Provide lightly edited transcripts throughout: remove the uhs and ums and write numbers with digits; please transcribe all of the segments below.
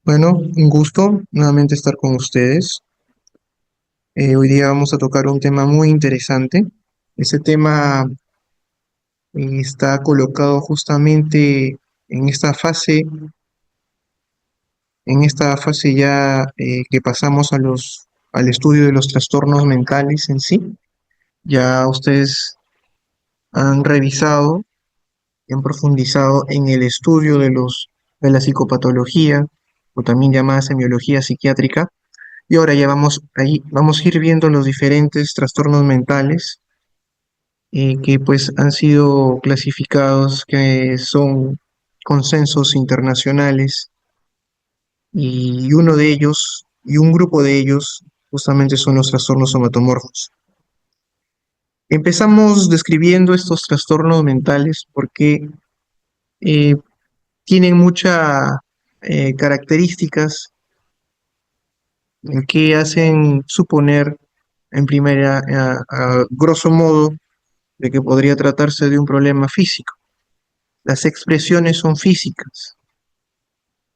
Bueno, un gusto nuevamente estar con ustedes. Hoy día vamos a tocar un tema muy interesante. Ese tema está colocado justamente en esta fase ya que pasamos al estudio de los trastornos mentales en sí. Ya ustedes han revisado y han profundizado en el estudio de la psicopatología, o también llamada semiología psiquiátrica. Y ahora ya vamos ahí, vamos a ir viendo los diferentes trastornos mentales que pues han sido clasificados, que son consensos internacionales, y uno de ellos, y un grupo de ellos, justamente son los trastornos somatomorfos. Empezamos describiendo estos trastornos mentales porque eh, tienen muchas características que hacen suponer en primera, a grosso modo, de que podría tratarse de un problema físico. Las expresiones son físicas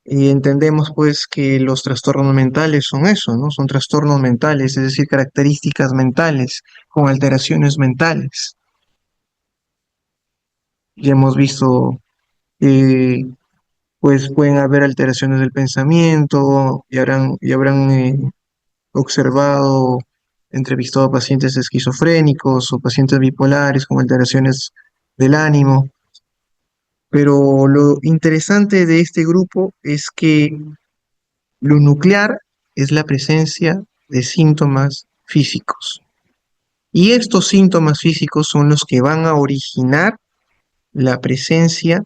y entendemos pues que los trastornos mentales son eso, ¿no? Son trastornos mentales, es decir, características mentales con alteraciones mentales. Ya hemos visto que pues pueden haber alteraciones del pensamiento y habrán observado, entrevistado a pacientes esquizofrénicos o pacientes bipolares con alteraciones del ánimo. Pero lo interesante de este grupo es que lo nuclear es la presencia de síntomas físicos. Y estos síntomas físicos son los que van a originar la presencia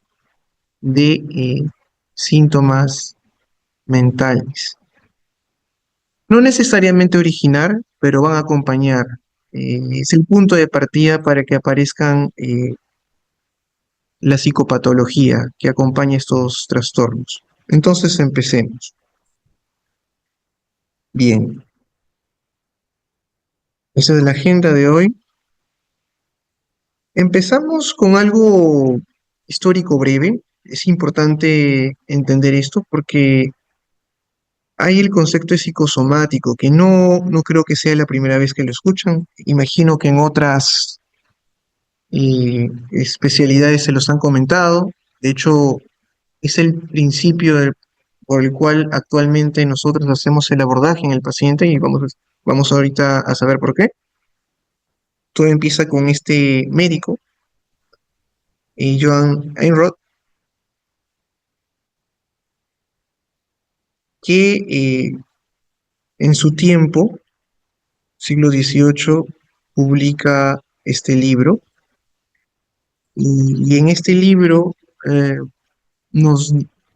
de síntomas mentales. No necesariamente originar, pero van a acompañar. Es el punto de partida para que aparezcan la psicopatología que acompaña estos trastornos. Entonces empecemos. Bien, esa es la agenda de hoy. Empezamos con algo histórico breve. Es importante entender esto porque hay el concepto de psicosomático, que no creo que sea la primera vez que lo escuchan. Imagino que en otras especialidades se los han comentado. De hecho, es el principio por el cual actualmente nosotros hacemos el abordaje en el paciente y vamos ahorita a saber por qué. Todo empieza con este médico, Joan Einrod, que en su tiempo, siglo XVIII, publica este libro, y en este libro eh, nos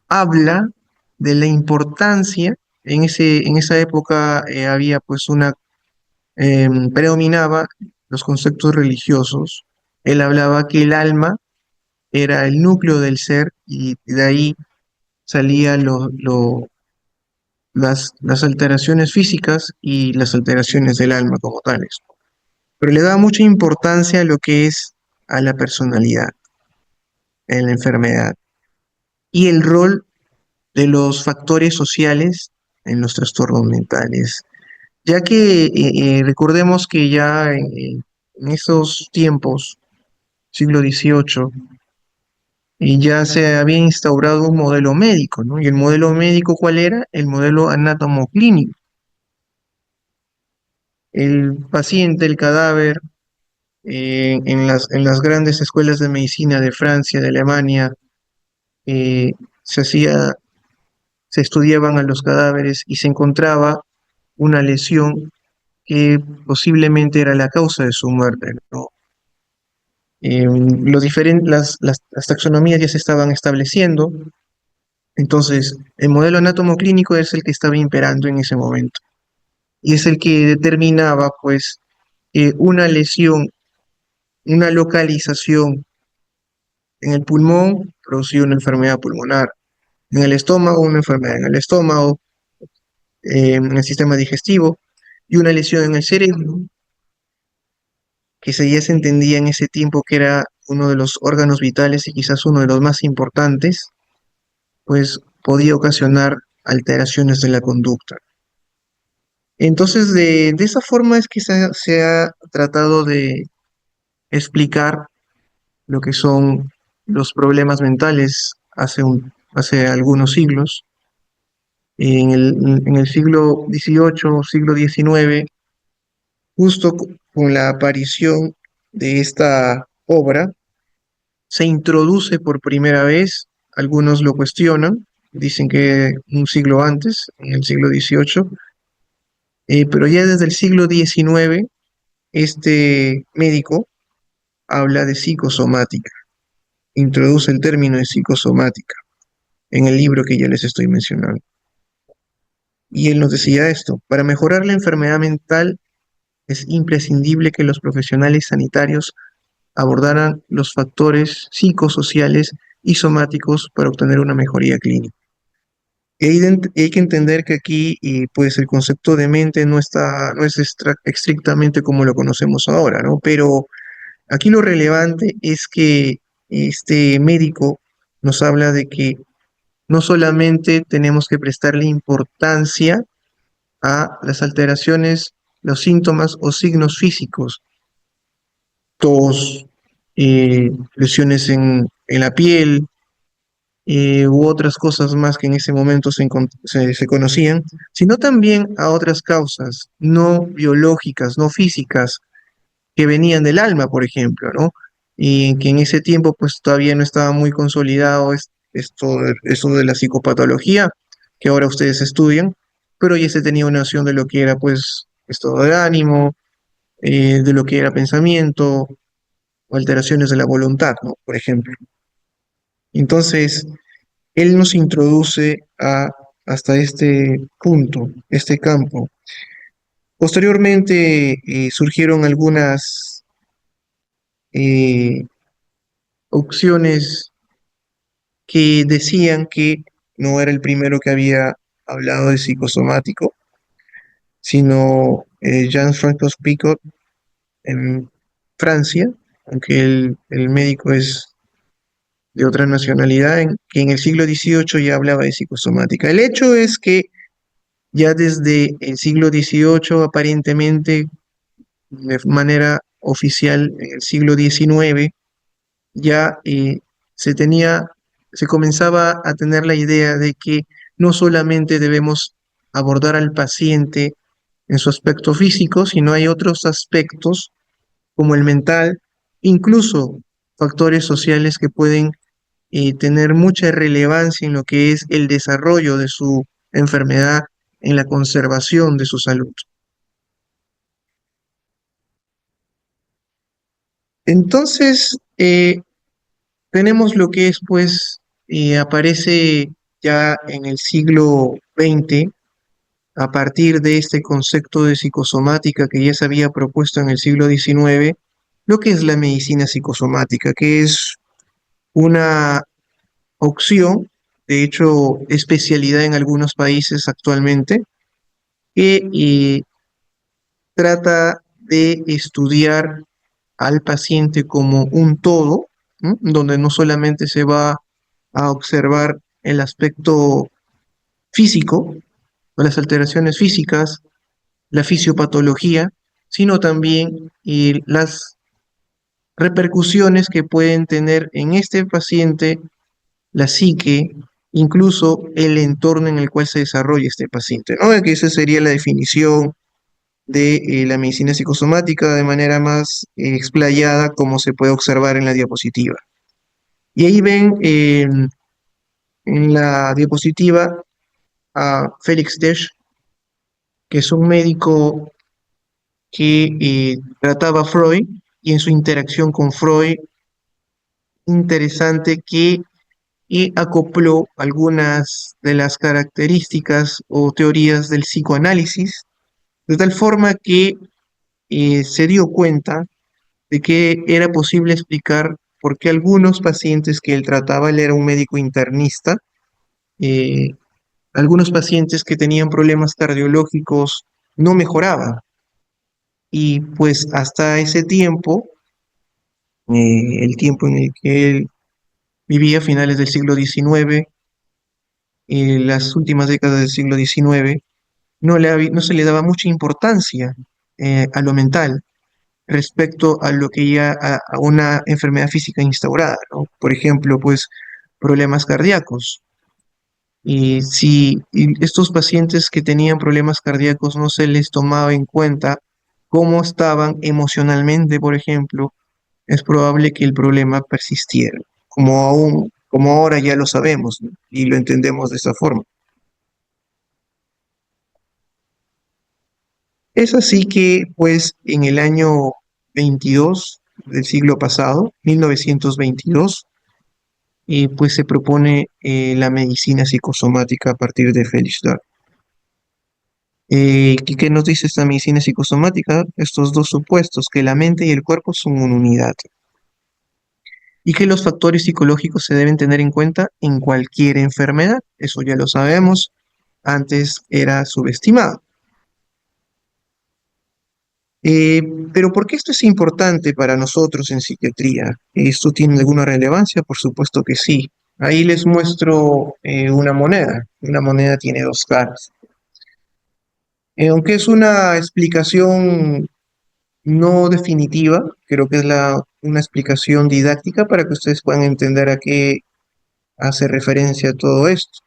habla de la importancia. En esa época había pues predominaba los conceptos religiosos. Él hablaba que el alma era el núcleo del ser y de ahí salían las alteraciones físicas y las alteraciones del alma como tales. Pero le daba mucha importancia a lo que es a la personalidad en la enfermedad y el rol de los factores sociales en los trastornos mentales, ya que recordemos que ya en esos tiempos, siglo XVIII, y ya se había instaurado un modelo médico, ¿no? ¿Y el modelo médico cuál era? El modelo anatomoclínico. El paciente, el cadáver, en las grandes escuelas de medicina de Francia, de Alemania, eh, se hacía, se estudiaban a los cadáveres y se encontraba una lesión que posiblemente era la causa de su muerte, ¿no? Las taxonomías ya se estaban estableciendo, entonces el modelo anatomoclínico es el que estaba imperando en ese momento y es el que determinaba, pues, una lesión, una localización en el pulmón producía una enfermedad pulmonar, en el estómago una enfermedad en el estómago, en el sistema digestivo, y una lesión en el cerebro, que ya se entendía en ese tiempo que era uno de los órganos vitales y quizás uno de los más importantes, pues podía ocasionar alteraciones de la conducta. Entonces, de esa forma es que se ha tratado de explicar lo que son los problemas mentales hace algunos siglos. En el siglo XVIII, siglo XIX, justo con la aparición de esta obra, se introduce por primera vez, algunos lo cuestionan, dicen que un siglo antes, en el siglo XVIII, pero ya desde el siglo XIX, este médico habla de psicosomática, introduce el término de psicosomática en el libro que ya les estoy mencionando. Y él nos decía esto: para mejorar la enfermedad mental es imprescindible que los profesionales sanitarios abordaran los factores psicosociales y somáticos para obtener una mejoría clínica. Hay que entender que aquí, pues el concepto de mente no es estrictamente como lo conocemos ahora, ¿no? Pero aquí lo relevante es que este médico nos habla de que no solamente tenemos que prestarle importancia a las alteraciones, los síntomas o signos físicos, tos, lesiones en la piel, u otras cosas más que en ese momento se conocían, sino también a otras causas no biológicas, no físicas, que venían del alma, por ejemplo, ¿no? Y que en ese tiempo pues todavía no estaba muy consolidado esto de la psicopatología, que ahora ustedes estudian, pero ya se tenía una noción de lo que era pues estado de ánimo, de lo que era pensamiento o alteraciones de la voluntad, ¿no? Por ejemplo. Entonces, él nos introduce hasta este punto, este campo. Posteriormente surgieron algunas eh, opciones que decían que no era el primero que había hablado de psicosomático, sino Jean-François Picot en Francia, aunque el médico es de otra nacionalidad, que en el siglo XVIII ya hablaba de psicosomática. El hecho es que ya desde el siglo XVIII, aparentemente, de manera oficial, en el siglo XIX, ya se comenzaba a tener la idea de que no solamente debemos abordar al paciente en su aspecto físico, sino hay otros aspectos como el mental, incluso factores sociales que pueden tener mucha relevancia en lo que es el desarrollo de su enfermedad, en la conservación de su salud. Entonces, tenemos lo que es, pues, aparece ya en el siglo XX, a partir de este concepto de psicosomática que ya se había propuesto en el siglo XIX, lo que es la medicina psicosomática, que es una opción, de hecho, especialidad en algunos países actualmente, que trata de estudiar al paciente como un todo, ¿no? Donde no solamente se va a observar el aspecto físico o las alteraciones físicas, la fisiopatología, sino también las repercusiones que pueden tener en este paciente la psique, incluso el entorno en el cual se desarrolla este paciente, ¿no? Que esa sería la definición de la medicina psicosomática de manera más explayada, como se puede observar en la diapositiva. Y ahí ven en la diapositiva a Félix Desch, que es un médico que trataba a Freud, y en su interacción con Freud, interesante que acopló algunas de las características o teorías del psicoanálisis, de tal forma que se dio cuenta de que era posible explicar por qué algunos pacientes que él trataba, él era un médico internista, eh, algunos pacientes que tenían problemas cardiológicos no mejoraban. Y pues hasta ese tiempo, el tiempo en el que él vivía, a finales del siglo XIX, en las últimas décadas del siglo XIX, no se le daba mucha importancia a lo mental respecto a lo que ya a una enfermedad física instaurada, ¿no? Por ejemplo, pues problemas cardíacos. Y si estos pacientes que tenían problemas cardíacos no se les tomaba en cuenta cómo estaban emocionalmente, por ejemplo, es probable que el problema persistiera, como ahora ya lo sabemos, ¿no? Y lo entendemos de esa forma. Es así que, pues, en el año 22 del siglo pasado, 1922, pues se propone la medicina psicosomática a partir de Felix Dart. ¿Y qué nos dice esta medicina psicosomática? Estos dos supuestos, que la mente y el cuerpo son una unidad y que los factores psicológicos se deben tener en cuenta en cualquier enfermedad. Eso ya lo sabemos, antes era subestimado. Eh, pero ¿por qué esto es importante para nosotros en psiquiatría? ¿Esto tiene alguna relevancia? Por supuesto que sí. Ahí les muestro una moneda. Una moneda tiene dos caras. Aunque es una explicación no definitiva, creo que es una explicación didáctica para que ustedes puedan entender a qué hace referencia todo esto.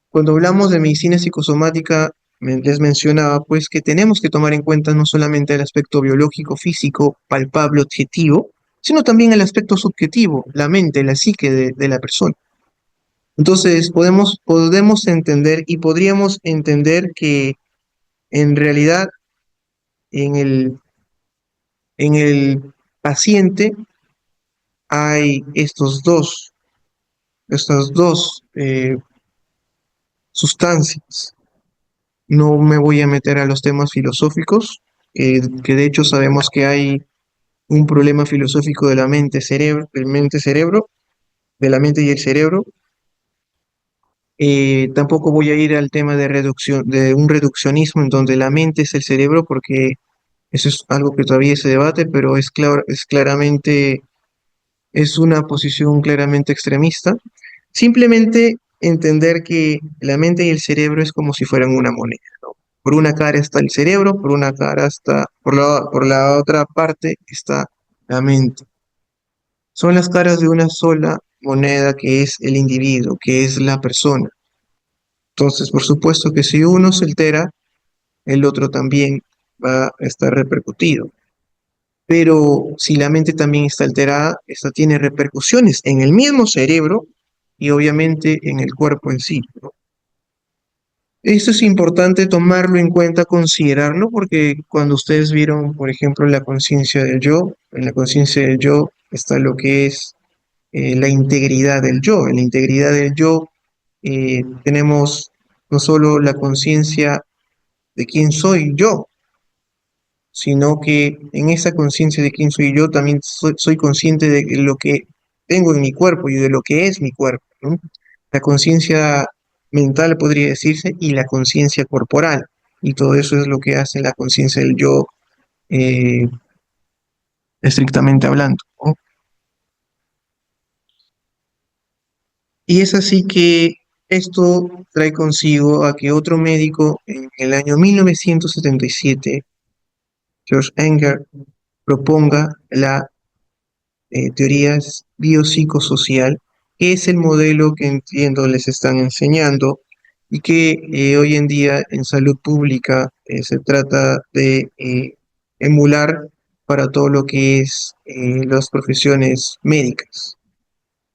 Cuando hablamos de medicina psicosomática, les mencionaba pues que tenemos que tomar en cuenta no solamente el aspecto biológico, físico, palpable, objetivo, sino también el aspecto subjetivo, la mente, la psique de la persona. Entonces podemos entender y podríamos entender que en realidad en en el paciente hay estas dos sustancias. No me voy a meter a los temas filosóficos, que de hecho sabemos que hay un problema filosófico de la mente-cerebro, de la mente y el cerebro. Tampoco voy a ir al tema de reducción, de un reduccionismo en donde la mente es el cerebro, porque eso es algo que todavía se debate, pero es claramente, es una posición claramente extremista. Simplemente entender que la mente y el cerebro es como si fueran una moneda, ¿no? Por una cara está el cerebro, por una cara está, por la otra parte está la mente. Son las caras de una sola moneda que es el individuo, que es la persona. Entonces, por supuesto que si uno se altera, el otro también va a estar repercutido. Pero si la mente también está alterada, esta tiene repercusiones en el mismo cerebro y obviamente en el cuerpo en sí, ¿no? Esto es importante tomarlo en cuenta, considerarlo, porque cuando ustedes vieron, por ejemplo, la conciencia del yo, en la conciencia del yo está lo que es la integridad del yo. En la integridad del yo tenemos no solo la conciencia de quién soy yo, sino que en esa conciencia de quién soy yo también soy consciente de lo que tengo en mi cuerpo y de lo que es mi cuerpo, ¿no? La conciencia mental podría decirse y la conciencia corporal, y todo eso es lo que hace la conciencia del yo eh, estrictamente hablando, ¿no? Y es así que esto trae consigo a que otro médico en el año 1977, George Enger, proponga la teorías biopsicosocial, que es el modelo que entiendo les están enseñando y que hoy en día en salud pública se trata de emular para todo lo que es las profesiones médicas.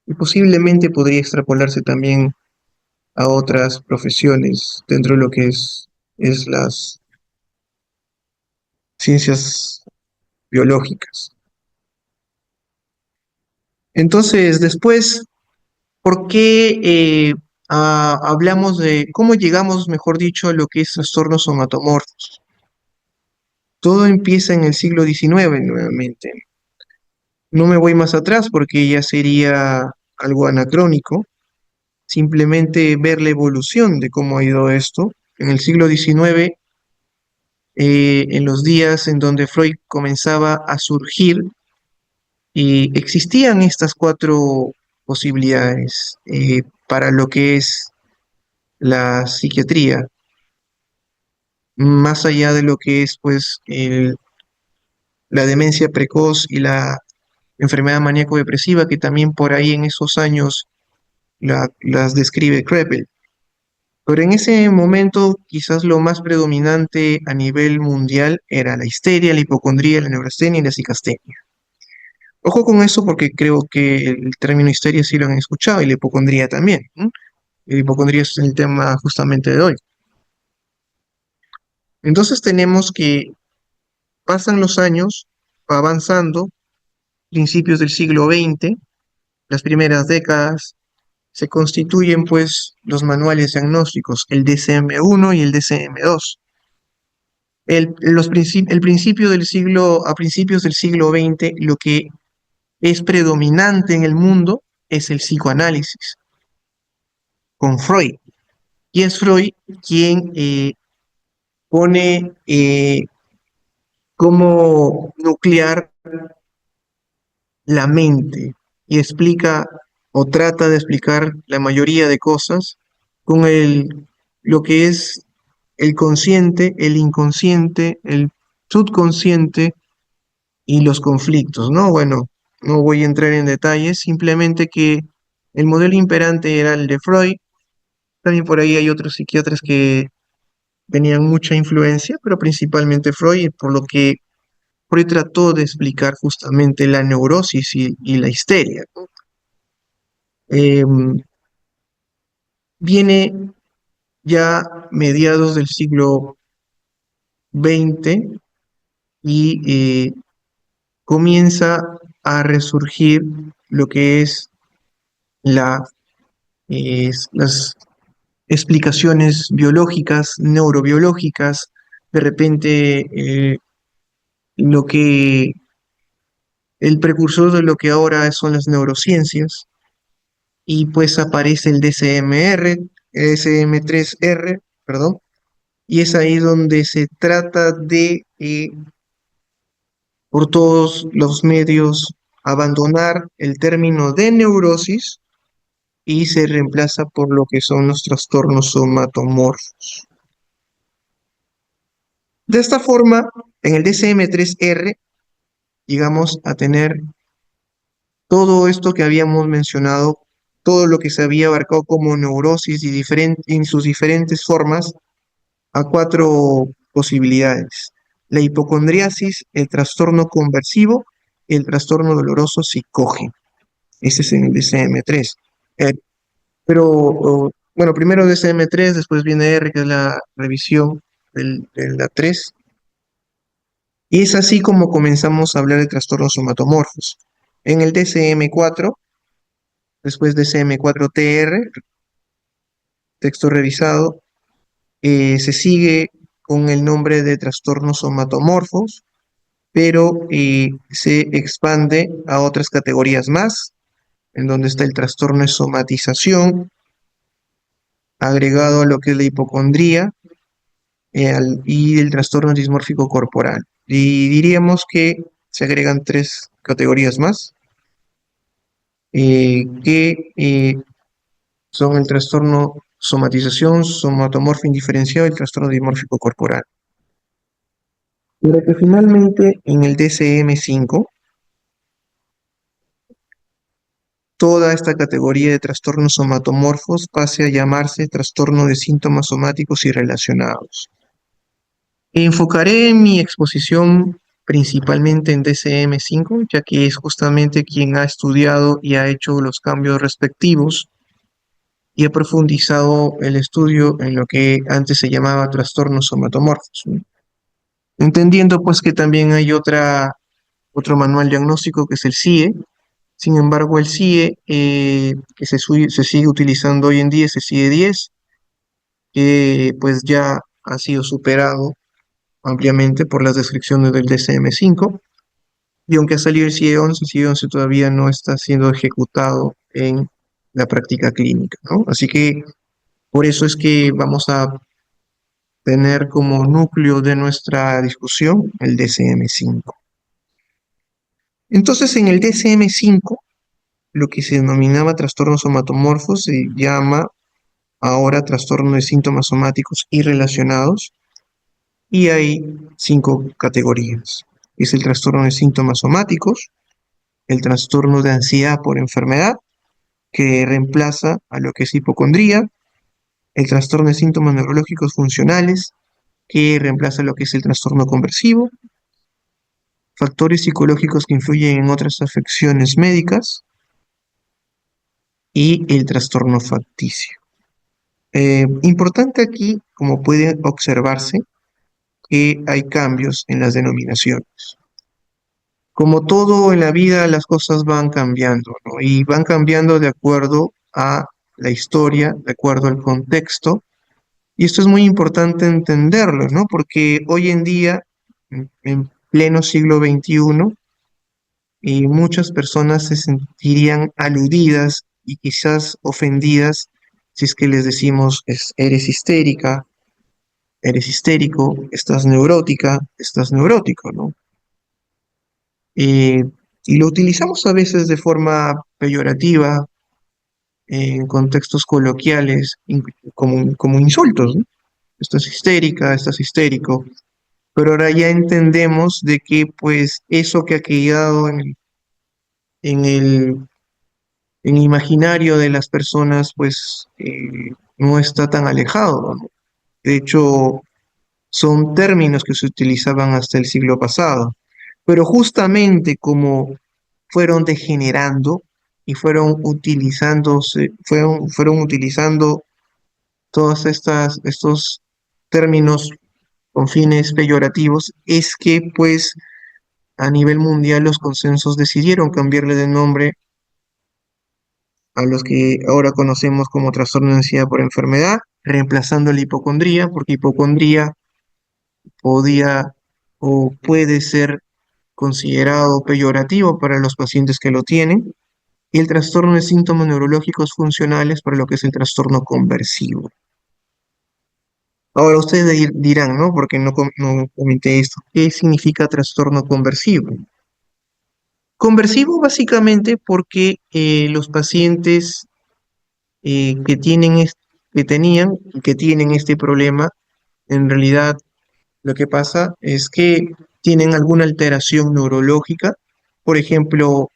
Y posiblemente podría extrapolarse también a otras profesiones dentro de lo que es las ciencias biológicas. Entonces, después ¿por qué hablamos de cómo llegamos, mejor dicho, a lo que es trastornos somatomorfos? Todo empieza en el siglo XIX nuevamente. No me voy más atrás porque ya sería algo anacrónico. Simplemente ver la evolución de cómo ha ido esto. En el siglo XIX, en los días en donde Freud comenzaba a surgir, existían estas cuatro posibilidades para lo que es la psiquiatría, más allá de lo que es pues la demencia precoz y la enfermedad maníaco-depresiva, que también por ahí en esos años las describe Krepel. Pero en ese momento quizás lo más predominante a nivel mundial era la histeria, la hipocondría, la neurastenia y la psicastenia. Ojo con eso porque creo que el término histeria sí lo han escuchado y la hipocondría también. ¿No? La hipocondría es el tema justamente de hoy. Entonces tenemos que pasan los años, va avanzando, principios del siglo XX, las primeras décadas, se constituyen pues los manuales diagnósticos, el DSM-1 y el DSM-2. El principio del siglo, a principios del siglo XX, lo que es predominante en el mundo es el psicoanálisis, con Freud. Y es Freud quien pone como nuclear la mente y explica o trata de explicar la mayoría de cosas con lo que es el consciente, el inconsciente, el subconsciente y los conflictos, ¿no? Bueno, no voy a entrar en detalles, simplemente que el modelo imperante era el de Freud. También por ahí hay otros psiquiatras que tenían mucha influencia, pero principalmente Freud, por lo que Freud trató de explicar justamente la neurosis y la histeria, ¿no? Viene ya mediados del siglo XX y comienza a resurgir lo que es las explicaciones biológicas, neurobiológicas, de repente lo que el precursor de lo que ahora son las neurociencias, y pues aparece el DSM-R, DSM-3R, perdón, y es ahí donde se trata de, por todos los medios, abandonar el término de neurosis y se reemplaza por lo que son los trastornos somatomorfos. De esta forma, en el DSM-3R llegamos a tener todo esto que habíamos mencionado, todo lo que se había abarcado como neurosis y en sus diferentes formas, a cuatro posibilidades: la hipocondriasis, el trastorno conversivo, el trastorno doloroso psicógeno. Ese es en el DSM-3. Bueno, primero DSM-3, después viene R, que es la revisión de la 3. Y es así como comenzamos a hablar de trastornos somatomorfos. En el DSM-4, después DSM-4-TR, texto revisado, se sigue con el nombre de trastornos somatomorfos, pero se expande a otras categorías más, en donde está el trastorno de somatización, agregado a lo que es la hipocondría, y el trastorno dismórfico corporal. Y diríamos que se agregan tres categorías más, que son el trastorno somatización, somatomorfo indiferenciado y el trastorno dimórfico corporal. Pero que finalmente en el DSM-5, toda esta categoría de trastornos somatomorfos pase a llamarse trastorno de síntomas somáticos y relacionados. Enfocaré mi exposición principalmente en DSM-5, ya que es justamente quien ha estudiado y ha hecho los cambios respectivos y ha profundizado el estudio en lo que antes se llamaba trastornos somatomorfos, ¿no? Entendiendo pues que también hay otro manual diagnóstico que es el CIE. Sin embargo, el CIE que se sigue utilizando hoy en día es el CIE-10, que pues ya ha sido superado ampliamente por las descripciones del DSM-5, y aunque ha salido el CIE-11 todavía no está siendo ejecutado en la práctica clínica, ¿no? Así que por eso es que vamos a tener como núcleo de nuestra discusión el DSM-5. Entonces, en el DSM-5, lo que se denominaba trastornos somatomorfos se llama ahora trastorno de síntomas somáticos y relacionados, y hay 5 categorías. Es el trastorno de síntomas somáticos, el trastorno de ansiedad por enfermedad, que reemplaza a lo que es hipocondría, el trastorno de síntomas neurológicos funcionales, que reemplaza lo que es el trastorno conversivo, factores psicológicos que influyen en otras afecciones médicas y el trastorno facticio. Importante aquí, como puede observarse, que hay cambios en las denominaciones. Como todo en la vida, las cosas van cambiando, ¿no? Y van cambiando de acuerdo a la historia, de acuerdo al contexto. Y esto es muy importante entenderlo, ¿no? Porque hoy en día, en pleno siglo XXI, muchas personas se sentirían aludidas y quizás ofendidas si es que les decimos, eres histérica, eres histérico, estás neurótica, estás neurótico, ¿no? Eh, y lo utilizamos a veces de forma peyorativa, en contextos coloquiales, como insultos, ¿no? Estás histérica, estás histérico, pero ahora ya entendemos de que pues eso que ha quedado en el, en el imaginario de las personas pues no está tan alejado, ¿no? De hecho, son términos que se utilizaban hasta el siglo pasado, pero justamente como fueron degenerando y fueron utilizando todos estos términos con fines peyorativos, es que pues a nivel mundial los consensos decidieron cambiarle de nombre a los que ahora conocemos como trastorno de ansiedad por enfermedad, reemplazando la hipocondría, porque hipocondría podía o puede ser considerado peyorativo para los pacientes que lo tienen, y el trastorno de síntomas neurológicos funcionales para lo que es el trastorno conversivo. Ahora ustedes dirán, ¿no? Porque no comenté esto. ¿Qué significa trastorno conversivo? Conversivo básicamente porque los pacientes que que tenían y que tienen este problema, en realidad lo que pasa es que tienen alguna alteración neurológica, por ejemplo,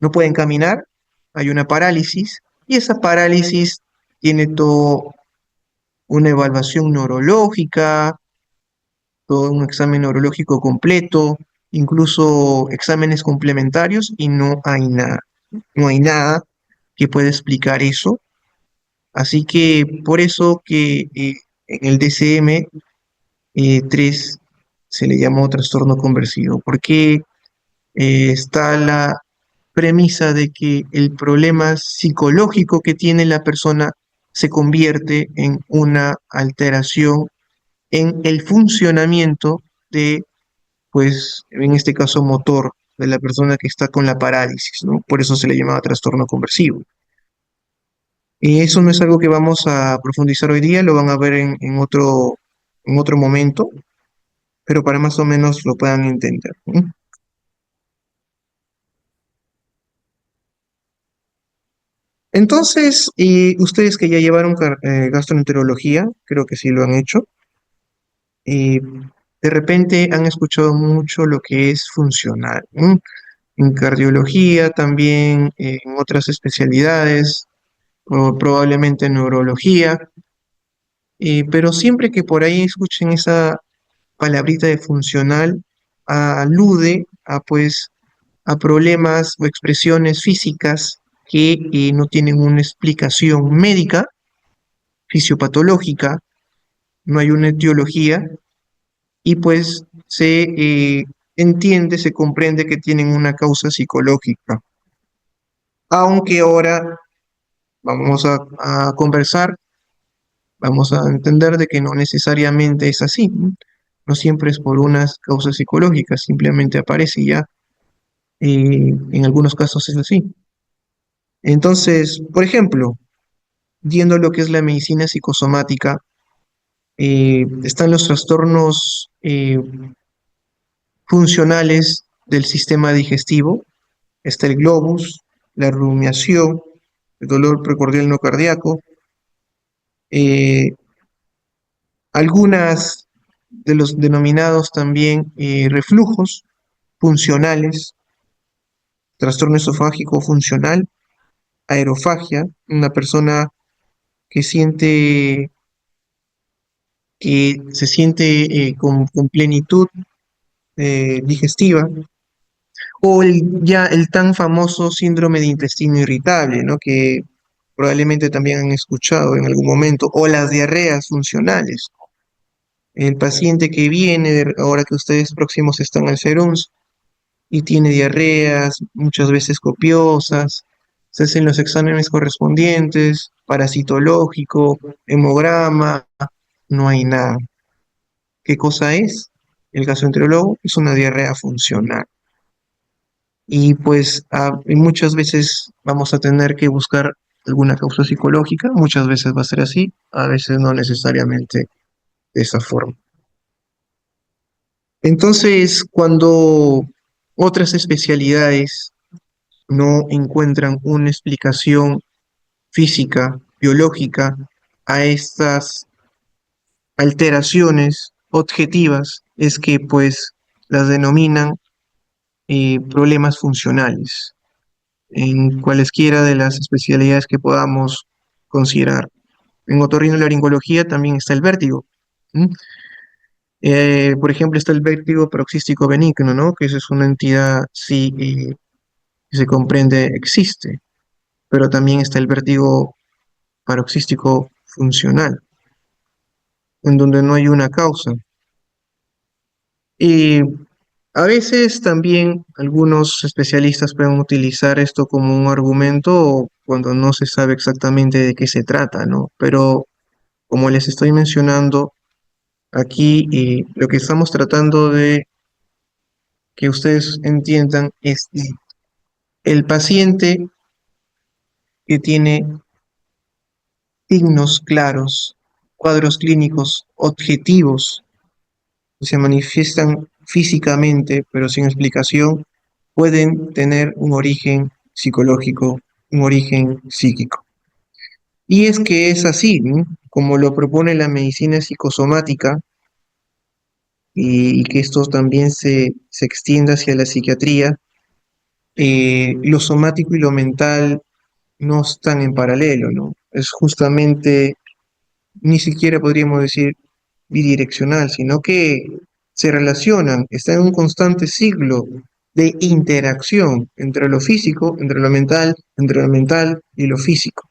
no pueden caminar, hay una parálisis, y esa parálisis tiene toda una evaluación neurológica, todo un examen neurológico completo, incluso exámenes complementarios, y no hay nada que pueda explicar eso. Así que por eso que en el DCM 3 se le llamó trastorno conversivo, porque está la premisa de que el problema psicológico que tiene la persona se convierte en una alteración en el funcionamiento de, pues, en este caso, motor de la persona que está con la parálisis, ¿no? Por eso se le llamaba trastorno conversivo. Y eso no es algo que vamos a profundizar hoy día, lo van a ver en otro momento, pero para más o menos lo puedan entender, ¿no? Entonces, y ustedes que ya llevaron gastroenterología, creo que sí lo han hecho, y de repente han escuchado mucho lo que es funcional, ¿no? En cardiología, también en otras especialidades, o probablemente en neurología, pero siempre que por ahí escuchen esa palabrita de funcional, alude a pues a problemas o expresiones físicas que no tienen una explicación médica, fisiopatológica, no hay una etiología y pues se entiende, se comprende que tienen una causa psicológica. Aunque ahora vamos a conversar, vamos a entender de que no necesariamente es así, ¿no? No siempre es por unas causas psicológicas, simplemente aparece y ya. En algunos casos es así. Entonces, por ejemplo, viendo lo que es la medicina psicosomática, están los trastornos funcionales del sistema digestivo, está el globus, la rumiación, el dolor precordial no cardíaco, Eh, algunas de los denominados también reflujos funcionales, trastorno esofágico funcional, aerofagia, una persona que siente que se siente con plenitud digestiva, o ya el tan famoso síndrome de intestino irritable, ¿no? Que probablemente también han escuchado en algún momento, o las diarreas funcionales. El paciente que viene, ahora que ustedes próximos están al SERUMS, y tiene diarreas, muchas veces copiosas, se hacen los exámenes correspondientes, parasitológico, hemograma, no hay nada. ¿Qué cosa es? El gastroenterólogo es una diarrea funcional. Y pues y muchas veces vamos a tener que buscar alguna causa psicológica, muchas veces va a ser así, a veces no necesariamente de esa forma. Entonces, cuando otras especialidades no encuentran una explicación física, biológica a estas alteraciones objetivas, es que pues las denominan problemas funcionales en cualesquiera de las especialidades que podamos considerar. En otorrinolaringología también está el vértigo. ¿M? Por ejemplo, está el vértigo paroxístico benigno, ¿no? Que esa es una entidad, sí, que se comprende, existe, pero también está el vértigo paroxístico funcional, en donde no hay una causa. Y a veces también algunos especialistas pueden utilizar esto como un argumento cuando no se sabe exactamente de qué se trata, ¿no? Pero como les estoy mencionando, aquí lo que estamos tratando de que ustedes entiendan es que el paciente que tiene signos claros, cuadros clínicos objetivos, que se manifiestan físicamente pero sin explicación, pueden tener un origen psicológico, un origen psíquico. Y es que es así, ¿no? Como lo propone la medicina psicosomática, y que esto también se extienda hacia la psiquiatría, lo somático y lo mental no están en paralelo, ¿no? Es justamente, ni siquiera podríamos decir bidireccional, sino que se relacionan, están en un constante ciclo de interacción entre lo físico, entre lo mental y lo físico.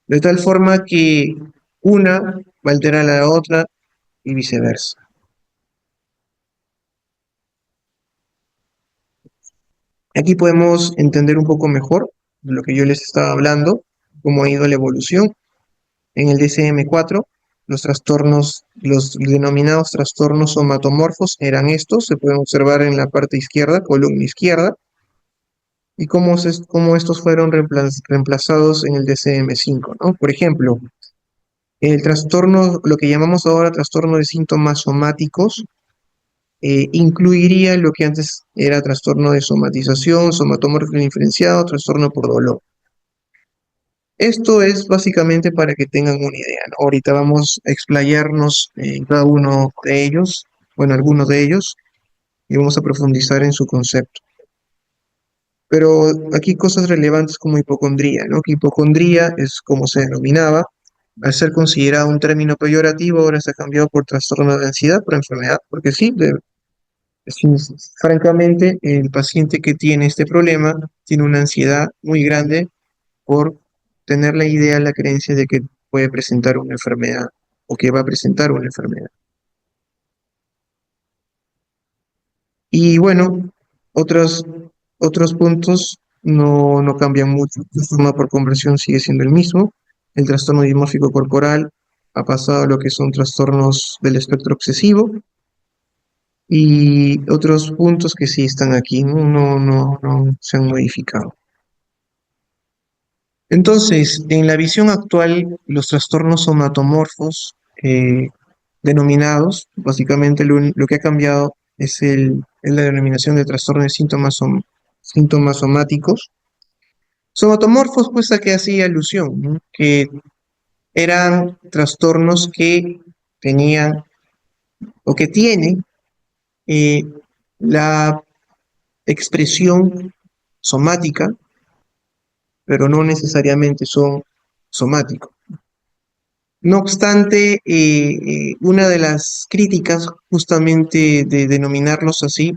De tal forma que una va a alterar a la otra y viceversa. Aquí podemos entender un poco mejor de lo que yo les estaba hablando, cómo ha ido la evolución. En el DSM-4, los denominados trastornos somatomorfos eran estos, se pueden observar en la parte izquierda, columna izquierda, y cómo estos fueron reemplazados en el DSM-5, ¿no? Por ejemplo, el trastorno, lo que llamamos ahora trastorno de síntomas somáticos, incluiría lo que antes era trastorno de somatización, somatomorfo indiferenciado, trastorno por dolor. Esto es básicamente para que tengan una idea, ¿no? Ahorita vamos a explayarnos en cada uno de ellos, bueno, algunos de ellos, y vamos a profundizar en su concepto. Pero aquí cosas relevantes como hipocondría, ¿no? Que hipocondría es como se denominaba, al ser considerado un término peyorativo, ahora se ha cambiado por trastorno de ansiedad, por enfermedad, porque sí, sí, francamente, el paciente que tiene este problema tiene una ansiedad muy grande por tener la idea, la creencia de que puede presentar una enfermedad o que va a presentar una enfermedad. Y bueno, otros, otros puntos no cambian mucho. La forma por conversión sigue siendo el mismo. El trastorno dimórfico corporal ha pasado a lo que son trastornos del espectro obsesivo y otros puntos que sí están aquí, no se han modificado. Entonces, en la visión actual, los trastornos somatomorfos denominados, básicamente lo que ha cambiado es la denominación de trastorno de síntomas somáticos. Somatomorfos, pues a que hacía alusión, ¿no? Que eran trastornos que tenían o que tienen eh, la expresión somática, pero no necesariamente son somáticos. No obstante, una de las críticas justamente de denominarlos así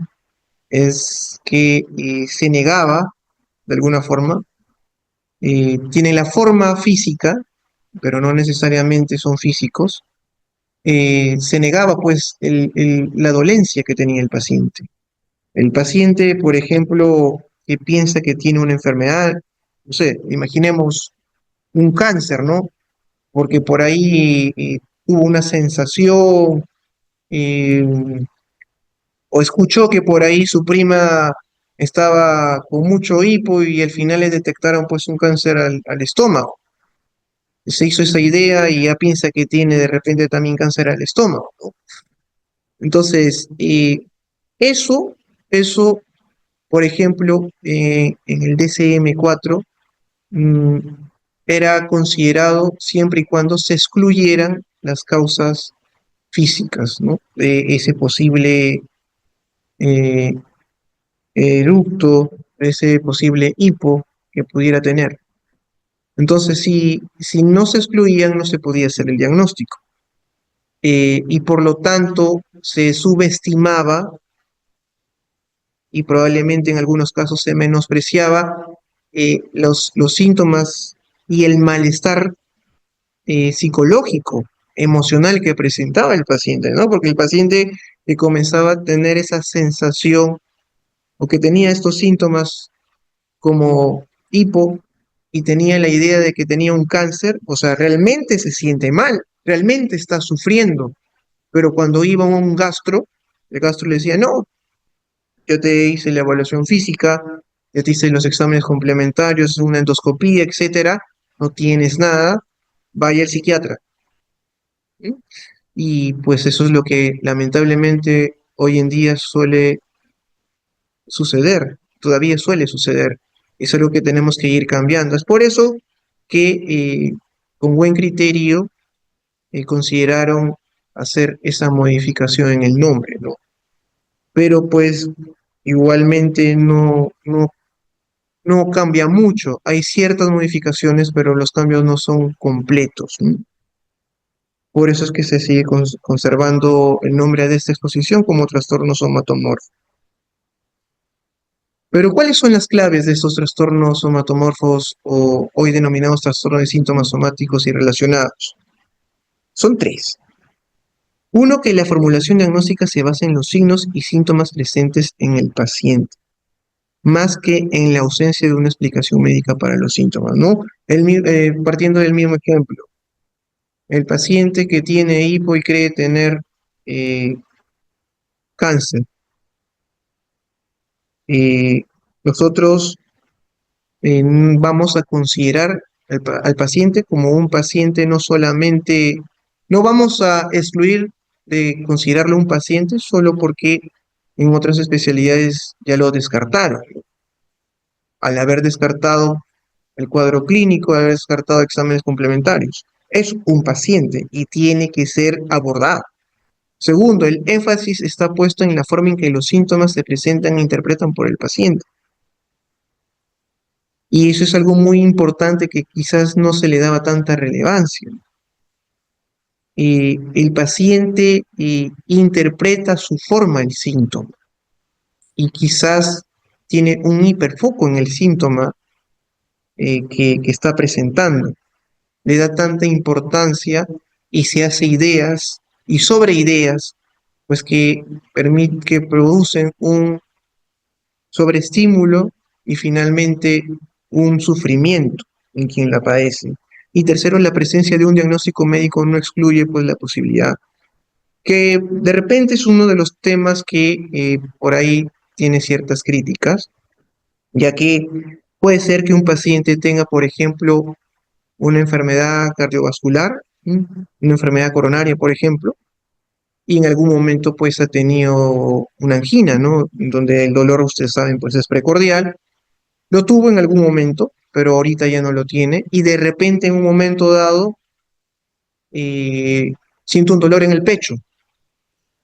es que se negaba, de alguna forma, tienen la forma física, pero no necesariamente son físicos, se negaba pues la dolencia que tenía el paciente. El paciente, por ejemplo, que piensa que tiene una enfermedad, no sé, imaginemos un cáncer, ¿no? Porque por ahí tuvo una sensación eh, o escuchó que por ahí su prima estaba con mucho hipo y al final le detectaron pues un cáncer al estómago. Se hizo esa idea y ya piensa que tiene de repente también cáncer al estómago, ¿no? Entonces, eso, eso, por ejemplo, en el DCM-4 mm, era considerado siempre y cuando se excluyeran las causas físicas, ¿no? De ese posible eh, eructo, ese posible hipo que pudiera tener. Entonces, si no se excluían, no se podía hacer el diagnóstico. Y por lo tanto se subestimaba y probablemente en algunos casos se menospreciaba los síntomas y el malestar psicológico, emocional que presentaba el paciente, ¿no? Porque el paciente que comenzaba a tener esa sensación o que tenía estos síntomas como hipo y tenía la idea de que tenía un cáncer, o sea, realmente se siente mal, realmente está sufriendo, pero cuando iba a un gastro, el gastro le decía, no, yo te hice la evaluación física, ya te hice los exámenes complementarios, una endoscopía, etcétera, no tienes nada, vaya al psiquiatra. ¿Sí? Y pues eso es lo que lamentablemente hoy en día suele suceder, todavía suele suceder. Es algo que tenemos que ir cambiando. Es por eso que con buen criterio consideraron hacer esa modificación en el nombre, ¿no? Pero pues igualmente no cambia mucho. Hay ciertas modificaciones, pero los cambios no son completos, ¿no? Por eso es que se sigue conservando el nombre de esta exposición como trastorno somatomorfo. Pero ¿cuáles son las claves de estos trastornos somatomorfos o hoy denominados trastornos de síntomas somáticos y relacionados? Son tres. Uno, que la formulación diagnóstica se basa en los signos y síntomas presentes en el paciente, más que en la ausencia de una explicación médica para los síntomas, ¿no? Partiendo del mismo ejemplo, el paciente que tiene hipo y cree tener eh, cáncer, eh, nosotros vamos a considerar al paciente como un paciente no solamente, no vamos a excluir de considerarlo un paciente solo porque en otras especialidades ya lo descartaron. Al haber descartado el cuadro clínico, al haber descartado exámenes complementarios. Es un paciente y tiene que ser abordado. Segundo, el énfasis está puesto en la forma en que los síntomas se presentan e interpretan por el paciente. Y eso es algo muy importante que quizás no se le daba tanta relevancia. El paciente interpreta su forma el síntoma y quizás tiene un hiperfoco en el síntoma que está presentando. Le da tanta importancia y se hace ideas y sobre ideas, pues que producen un sobreestímulo y finalmente un sufrimiento en quien la padece. Y tercero, la presencia de un diagnóstico médico no excluye pues la posibilidad, que de repente es uno de los temas que por ahí tiene ciertas críticas, ya que puede ser que un paciente tenga, por ejemplo, una enfermedad cardiovascular, una enfermedad coronaria, por ejemplo, y en algún momento pues ha tenido una angina, ¿no? Donde el dolor, ustedes saben, pues es precordial. Lo tuvo en algún momento, pero ahorita ya no lo tiene, y de repente en un momento dado eh, siento un dolor en el pecho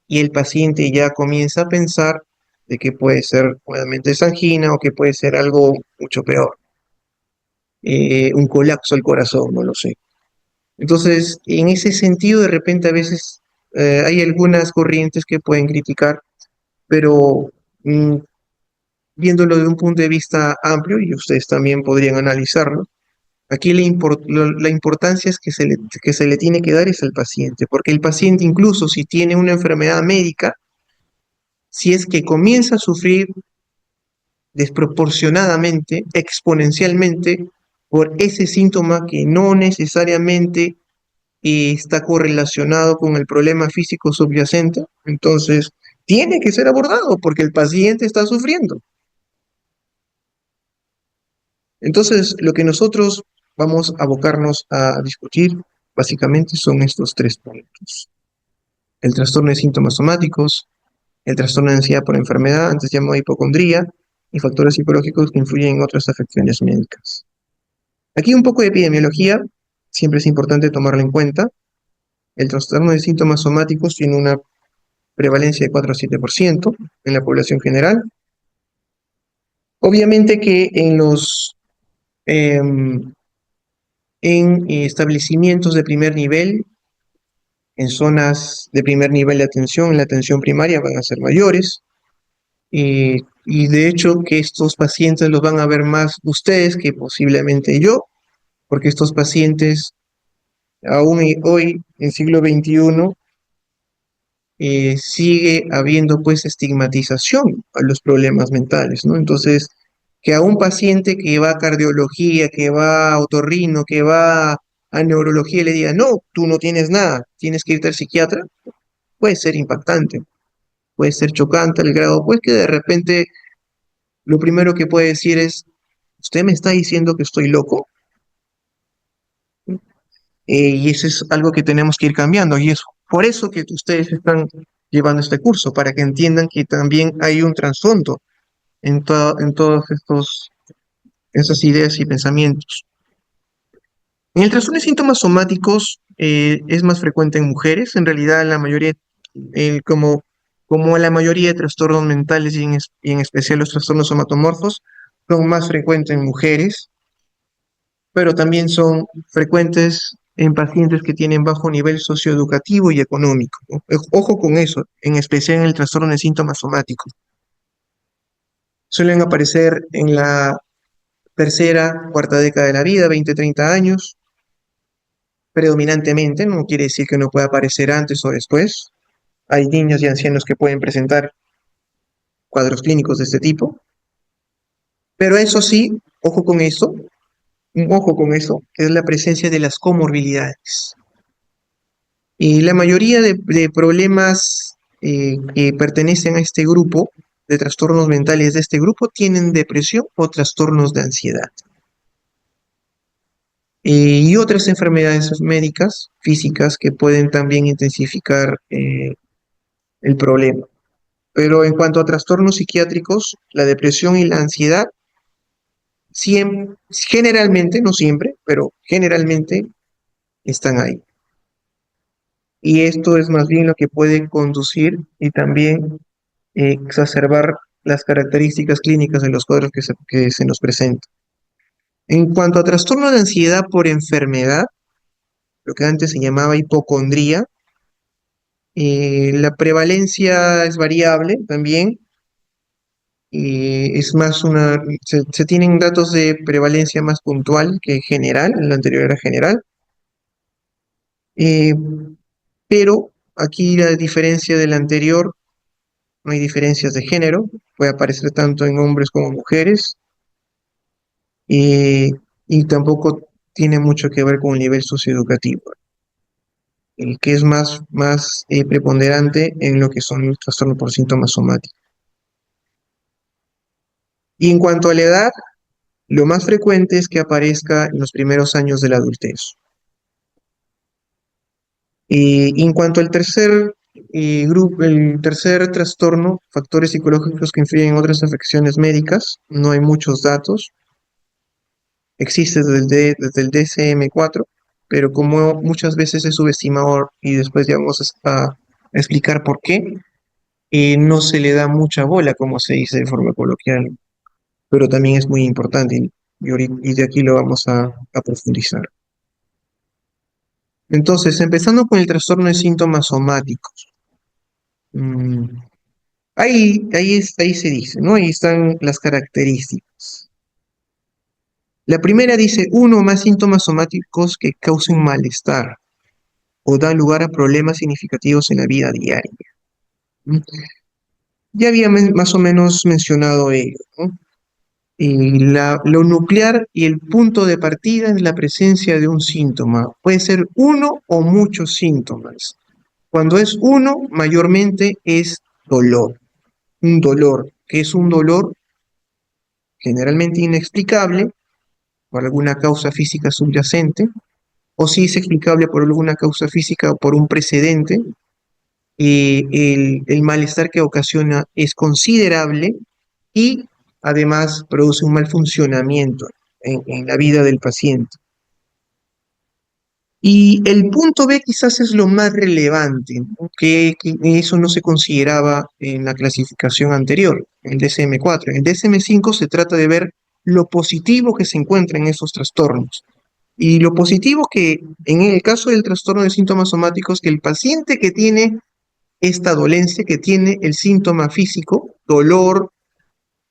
y el paciente ya comienza a pensar de que puede ser nuevamente angina o que puede ser algo mucho peor, un colapso al corazón, no lo sé. Entonces, en ese sentido, de repente a veces hay algunas corrientes que pueden criticar, pero mm, viéndolo de un punto de vista amplio, y ustedes también podrían analizarlo, aquí la importancia es que se le tiene que dar es al paciente, porque el paciente incluso si tiene una enfermedad médica, si es que comienza a sufrir desproporcionadamente, exponencialmente, por ese síntoma que no necesariamente está correlacionado con el problema físico subyacente, entonces tiene que ser abordado porque el paciente está sufriendo. Entonces, lo que nosotros vamos a abocarnos a discutir básicamente son estos tres puntos. El trastorno de síntomas somáticos, el trastorno de ansiedad por enfermedad, antes llamado hipocondría, y factores psicológicos que influyen en otras afecciones médicas. Aquí un poco de epidemiología, siempre es importante tomarlo en cuenta. El trastorno de síntomas somáticos tiene una prevalencia de 4 a 7% en la población general. Obviamente que en establecimientos de primer nivel, en zonas de primer nivel de atención, en la atención primaria, van a ser mayores. Y de hecho que estos pacientes los van a ver más ustedes que posiblemente yo, porque estos pacientes aún hoy, en siglo XXI, sigue habiendo pues estigmatización a los problemas mentales, ¿no? Entonces, que a un paciente que va a cardiología, que va a otorrino, que va a neurología le diga, no, tú no tienes nada, tienes que irte al psiquiatra, puede ser impactante, puede ser chocante al grado, pues que de repente lo primero que puede decir es, ¿usted me está diciendo que estoy loco? Y eso es algo que tenemos que ir cambiando y es por eso que ustedes están llevando este curso, para que entiendan que también hay un trasfondo en todos estas ideas y pensamientos. En el trastorno de síntomas somáticos es más frecuente en mujeres, en realidad la mayoría, como la mayoría de trastornos mentales y en especial los trastornos somatomorfos, son más frecuentes en mujeres, pero también son frecuentes en pacientes que tienen bajo nivel socioeducativo y económico, ¿no? Ojo con eso, en especial en el trastorno de síntomas somáticos. Suelen aparecer en la tercera, cuarta década de la vida, 20, 30 años, predominantemente, no quiere decir que no pueda aparecer antes o después. Hay niños y ancianos que pueden presentar cuadros clínicos de este tipo, pero eso sí, ojo con eso, es la presencia de las comorbilidades. Y la mayoría de problemas que pertenecen a este grupo, de trastornos mentales de este grupo, tienen depresión o trastornos de ansiedad. Y otras enfermedades médicas, físicas, que pueden también intensificar el problema. Pero en cuanto a trastornos psiquiátricos, la depresión y la ansiedad, generalmente, no siempre, pero generalmente están ahí. Y esto es más bien lo que puede conducir y también exacerbar las características clínicas de los cuadros que se nos presentan. En cuanto a trastorno de ansiedad por enfermedad, lo que antes se llamaba hipocondría, la prevalencia es variable también, es más se tienen datos de prevalencia más puntual que general, en la anterior era general, eh, pero aquí la diferencia del anterior, no hay diferencias de género, puede aparecer tanto en hombres como mujeres, eh, y tampoco tiene mucho que ver con el nivel socioeducativo, el que es más preponderante en lo que son los trastornos por síntomas somáticos. Y en cuanto a la edad, lo más frecuente es que aparezca en los primeros años de la adultez. Y en cuanto al tercer grupo, el tercer trastorno, factores psicológicos que influyen en otras afecciones médicas, no hay muchos datos. Existe desde el DSM-4, pero como muchas veces es subestimado y después ya vamos a explicar por qué, no se le da mucha bola, como se dice de forma coloquial, pero también es muy importante y de aquí lo vamos a profundizar. Entonces, empezando con el trastorno de síntomas somáticos. Mm, ahí se dice, ¿no? Ahí están las características. La primera dice uno o más síntomas somáticos que causen malestar o dan lugar a problemas significativos en la vida diaria. ¿Mm? Ya había más o menos mencionado ello, ¿no? Y lo nuclear y el punto de partida es la presencia de un síntoma. Puede ser uno o muchos síntomas. Cuando es uno, mayormente es dolor. Un dolor, que es un dolor generalmente inexplicable por alguna causa física subyacente, o si es explicable por alguna causa física o por un precedente, el malestar que ocasiona es considerable y además produce un mal funcionamiento en la vida del paciente. Y el punto B quizás es lo más relevante, ¿no? Que eso no se consideraba en la clasificación anterior, el DSM-4. En el DSM-5 se trata de ver lo positivo que se encuentra en esos trastornos. Y lo positivo que en el caso del trastorno de síntomas somáticos, que el paciente que tiene esta dolencia, que tiene el síntoma físico, dolor,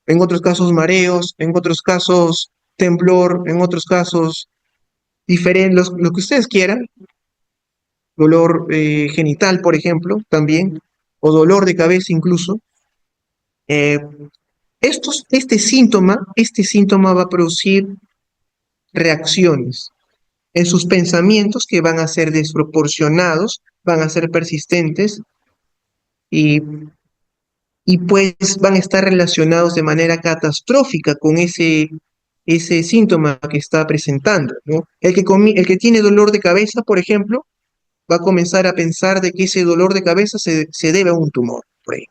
en otros casos mareos, en otros casos temblor, en otros casos diferentes, lo que ustedes quieran, dolor genital, por ejemplo, también, o dolor de cabeza incluso. Eh, este síntoma va a producir reacciones en sus pensamientos que van a ser desproporcionados, van a ser persistentes y, y pues van a estar relacionados de manera catastrófica con ese síntoma que está presentando, ¿no? El que tiene dolor de cabeza, por ejemplo, va a comenzar a pensar de que ese dolor de cabeza se debe a un tumor, por ahí.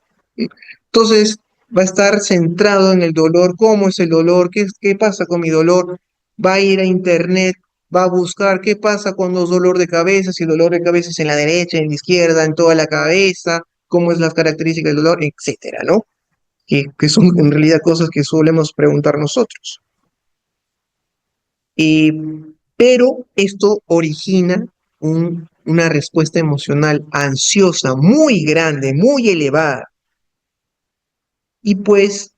Entonces, va a estar centrado en el dolor, cómo es el dolor, qué pasa con mi dolor, va a ir a internet, va a buscar qué pasa cuando es dolor de cabeza, si el dolor de cabeza es en la derecha, en la izquierda, en toda la cabeza, cómo es las características del dolor, etcétera, ¿no? Que son en realidad cosas que solemos preguntar nosotros. Eh, pero esto origina una respuesta emocional ansiosa muy grande, muy elevada. Y pues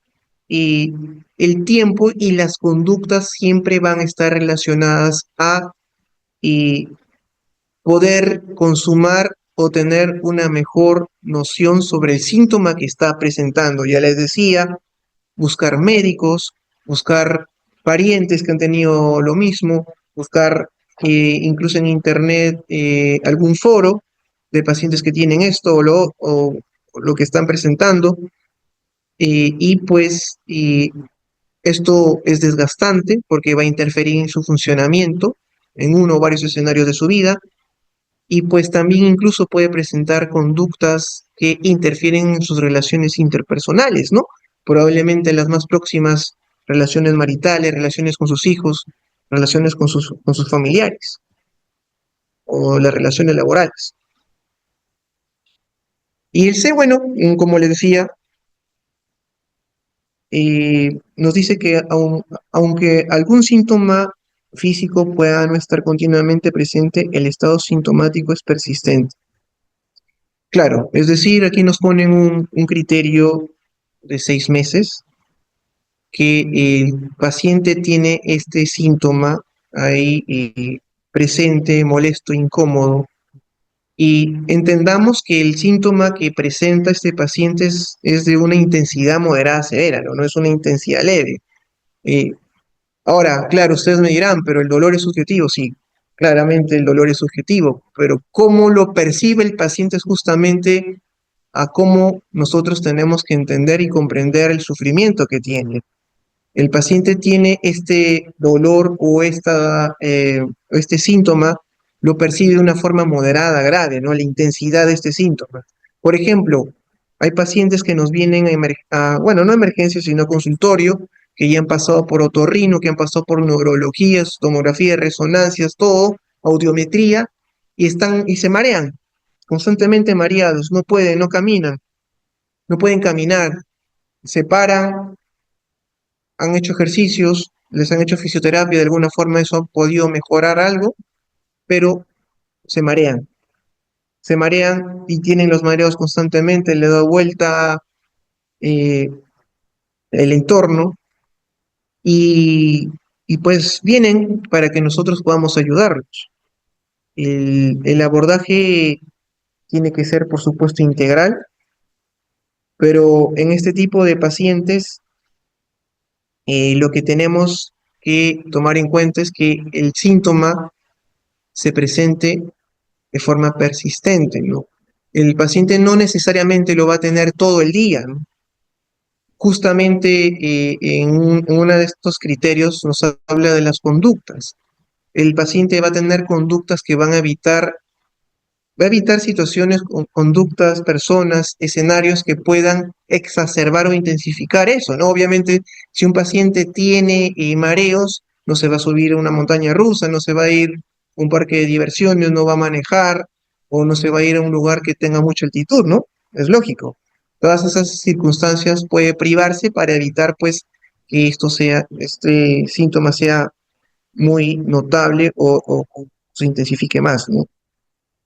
eh, el tiempo y las conductas siempre van a estar relacionadas a eh, poder consumar o tener una mejor noción sobre el síntoma que está presentando. Ya les decía, buscar médicos, buscar parientes que han tenido lo mismo, buscar incluso en internet algún foro de pacientes que tienen esto o lo que están presentando. Y pues esto es desgastante porque va a interferir en su funcionamiento en uno o varios escenarios de su vida y pues también incluso puede presentar conductas que interfieren en sus relaciones interpersonales, ¿no? Probablemente las más próximas relaciones maritales, relaciones con sus hijos, relaciones con sus familiares o las relaciones laborales. Y el C, bueno, como les decía, nos dice que aunque algún síntoma físico pueda no estar continuamente presente, el estado sintomático es persistente. Claro, es decir, aquí nos ponen un criterio de 6 meses que el paciente tiene este síntoma ahí presente, molesto, incómodo, y entendamos que el síntoma que presenta este paciente es de una intensidad moderada a severa, ¿no? No es una intensidad leve. Eh, Ahora, claro, ustedes me dirán, pero el dolor es subjetivo, sí, claramente el dolor es subjetivo, pero cómo lo percibe el paciente es justamente a cómo nosotros tenemos que entender y comprender el sufrimiento que tiene. El paciente tiene este dolor o este síntoma, lo percibe de una forma moderada, grave, ¿no? La intensidad de este síntoma. Por ejemplo, hay pacientes que nos vienen bueno, no emergencia, sino consultorio, que ya han pasado por otorrino, que han pasado por neurologías, tomografías, resonancias, todo, audiometría y se marean, constantemente mareados, no pueden, no caminan, no pueden caminar, se paran, han hecho ejercicios, les han hecho fisioterapia, de alguna forma eso ha podido mejorar algo, pero se marean, se marean y tienen los mareos constantemente, le da vuelta eh, el entorno y, y pues vienen para que nosotros podamos ayudarlos. El abordaje tiene que ser, por supuesto, integral, pero en este tipo de pacientes lo que tenemos que tomar en cuenta es que el síntoma se presente de forma persistente, ¿no? El paciente no necesariamente lo va a tener todo el día, ¿no? Justamente en uno de estos criterios nos habla de las conductas. El paciente va a tener conductas que van a evitar Va a evitar situaciones, conductas, personas, escenarios que puedan exacerbar o intensificar eso, ¿no? Obviamente, si un paciente tiene mareos, no se va a subir a una montaña rusa, no se va a ir a un parque de diversiones, no va a manejar, o no se va a ir a un lugar que tenga mucha altitud, ¿no? Es lógico. Todas esas circunstancias puede privarse para evitar, pues, que este síntoma sea muy notable o se intensifique más, ¿no?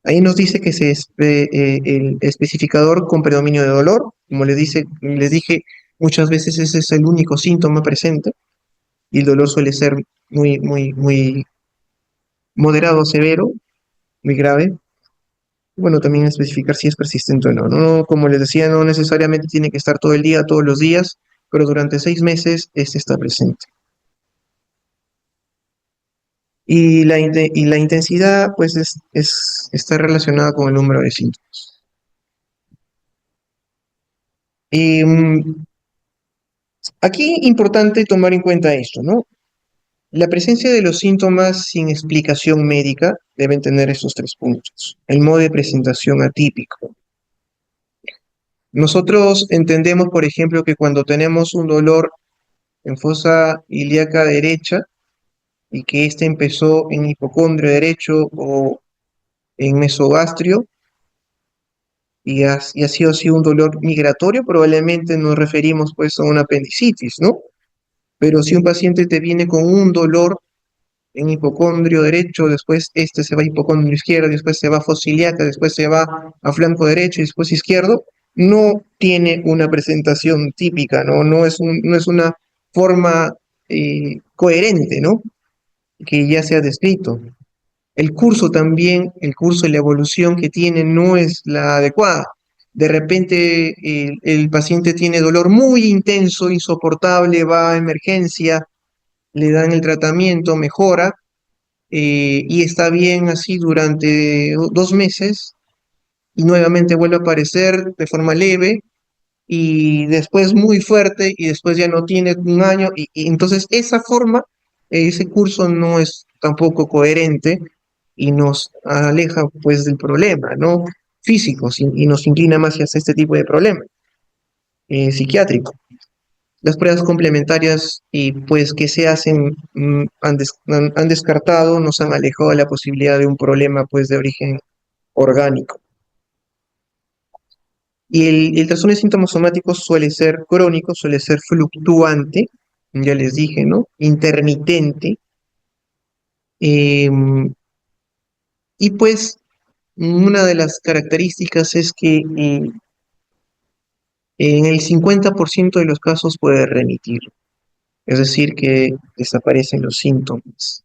Ahí nos dice que el especificador con predominio de dolor, como les dije, muchas veces ese es el único síntoma presente y el dolor suele ser muy moderado, severo, muy grave. Bueno, también especificar si es persistente o no. No, como les decía, no necesariamente tiene que estar todo el día, todos los días, pero durante 6 meses este está presente. Y la intensidad, pues, está relacionada con el número de síntomas. Y, aquí importante tomar en cuenta esto, ¿no? La presencia de los síntomas sin explicación médica deben tener estos 3 puntos. El modo de presentación atípico. Nosotros entendemos, por ejemplo, que cuando tenemos un dolor en fosa ilíaca derecha y que éste empezó en hipocondrio derecho o en mesogastrio y ha sido así un dolor migratorio, probablemente nos referimos pues a una apendicitis, ¿no? Pero si un paciente te viene con un dolor en hipocondrio derecho, después este se va a hipocondrio izquierdo, después se va a fosiliaca, después se va a flanco derecho y después izquierdo, no tiene una presentación típica, ¿no? No es una forma coherente, ¿no? Que ya se ha descrito. El curso también, el curso y la evolución que tiene no es la adecuada. De repente el paciente tiene dolor muy intenso, insoportable, va a emergencia, le dan el tratamiento, mejora, y está bien así durante 2 meses y nuevamente vuelve a aparecer de forma leve y después muy fuerte y después ya no tiene un año y entonces esa forma, ese curso no es tampoco coherente y nos aleja pues del problema, ¿no? Físico y nos inclina más hacia este tipo de problema psiquiátrico. Las pruebas complementarias y pues que se hacen han descartado, nos han alejado de la posibilidad de un problema pues de origen orgánico. Y el trastorno de síntomas somáticos suele ser crónico, suele ser fluctuante, ya les dije, ¿no? Intermitente. eh, y pues una de las características es que en el 50% de los casos puede remitir, es decir, que desaparecen los síntomas.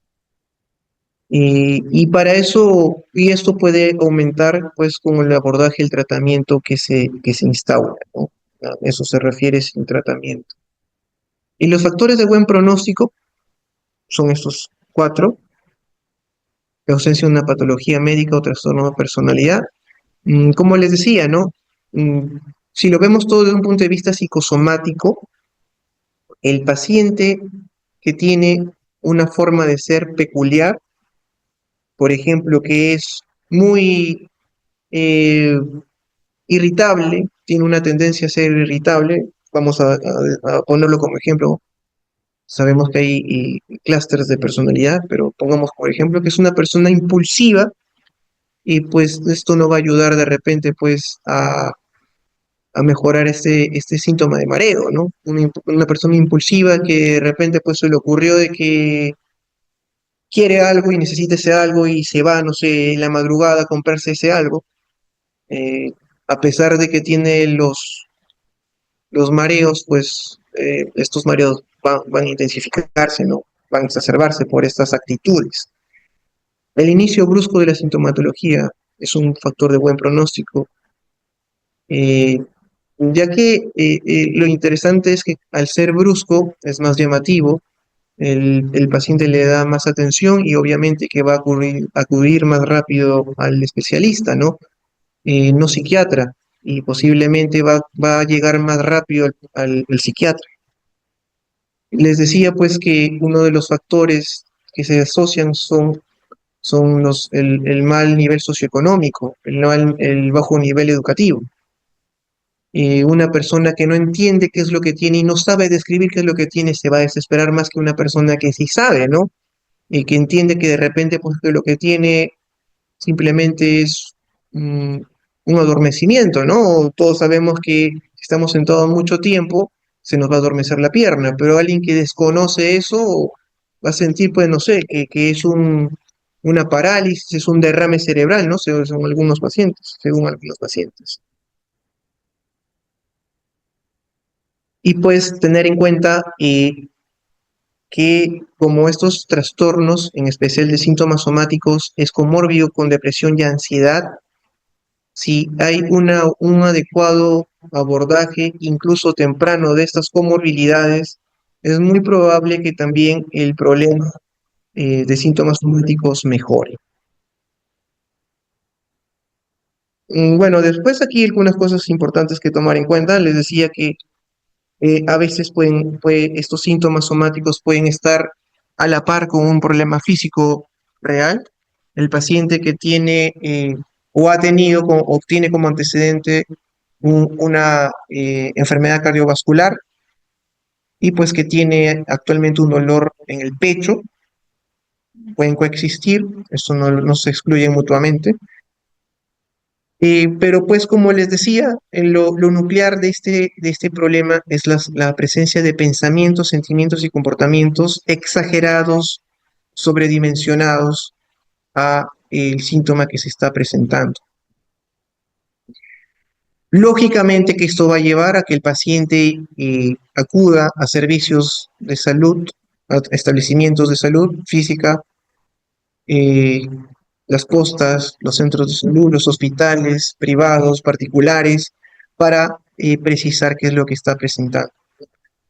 Y para eso, y esto puede aumentar pues con el abordaje, el tratamiento que se instaura, ¿no? A eso se refiere sin tratamiento. Y los factores de buen pronóstico son estos 4: la ausencia de una patología médica o trastorno de personalidad. Como les decía, ¿no? Mm, si lo vemos todo desde un punto de vista psicosomático, el paciente que tiene una forma de ser peculiar, por ejemplo, que es muy eh, irritable, tiene una tendencia a ser irritable, vamos a ponerlo como ejemplo, Sabemos que hay clústeres de personalidad, pero pongamos por ejemplo que es una persona impulsiva y pues esto no va a ayudar de repente pues a mejorar este síntoma de mareo, ¿no? Una persona impulsiva que de repente pues se le ocurrió de que quiere algo y necesita ese algo y se va, no sé, en la madrugada a comprarse ese algo, eh, a pesar de que tiene los mareos, pues estos mareos van a intensificarse, ¿no? Van a exacerbarse por estas actitudes. El inicio brusco de la sintomatología es un factor de buen pronóstico, eh, ya que lo interesante es que al ser brusco es más llamativo, el paciente le da más atención y obviamente que va a acudir más rápido al especialista, ¿no? No psiquiatra, y posiblemente va a llegar más rápido al psiquiatra. Les decía pues que uno de los factores que se asocian son el mal nivel socioeconómico, el bajo nivel educativo. Una persona que no entiende qué es lo que tiene y no sabe describir qué es lo que tiene se va a desesperar más que una persona que sí sabe, ¿no? Y que entiende que de repente pues, que lo que tiene simplemente es mm, un adormecimiento, ¿no? Todos sabemos que si estamos sentados mucho tiempo, se nos va a adormecer la pierna, pero alguien que desconoce eso va a sentir, pues, no sé, que es una parálisis, es un derrame cerebral, ¿no? Según algunos pacientes, según algunos pacientes. Y pues tener en cuenta que como estos trastornos, en especial de síntomas somáticos, es comórbido con depresión y ansiedad, si hay un adecuado abordaje, incluso temprano, de estas comorbilidades, es muy probable que también el problema de síntomas somáticos mejore. Bueno, después aquí algunas cosas importantes que tomar en cuenta. Les decía que a veces estos síntomas somáticos pueden estar a la par con un problema físico real. El paciente que tiene o ha tenido o tiene como antecedente una enfermedad cardiovascular y pues que tiene actualmente un dolor en el pecho, pueden coexistir, esto no se excluye mutuamente. Pero pues como les decía, lo nuclear de este problema es la presencia de pensamientos, sentimientos y comportamientos exagerados, sobredimensionados a el síntoma que se está presentando. Lógicamente que esto va a llevar a que el paciente acuda a servicios de salud, a establecimientos de salud física, eh, las postas, los centros de salud, los hospitales privados, particulares, para precisar qué es lo que está presentando.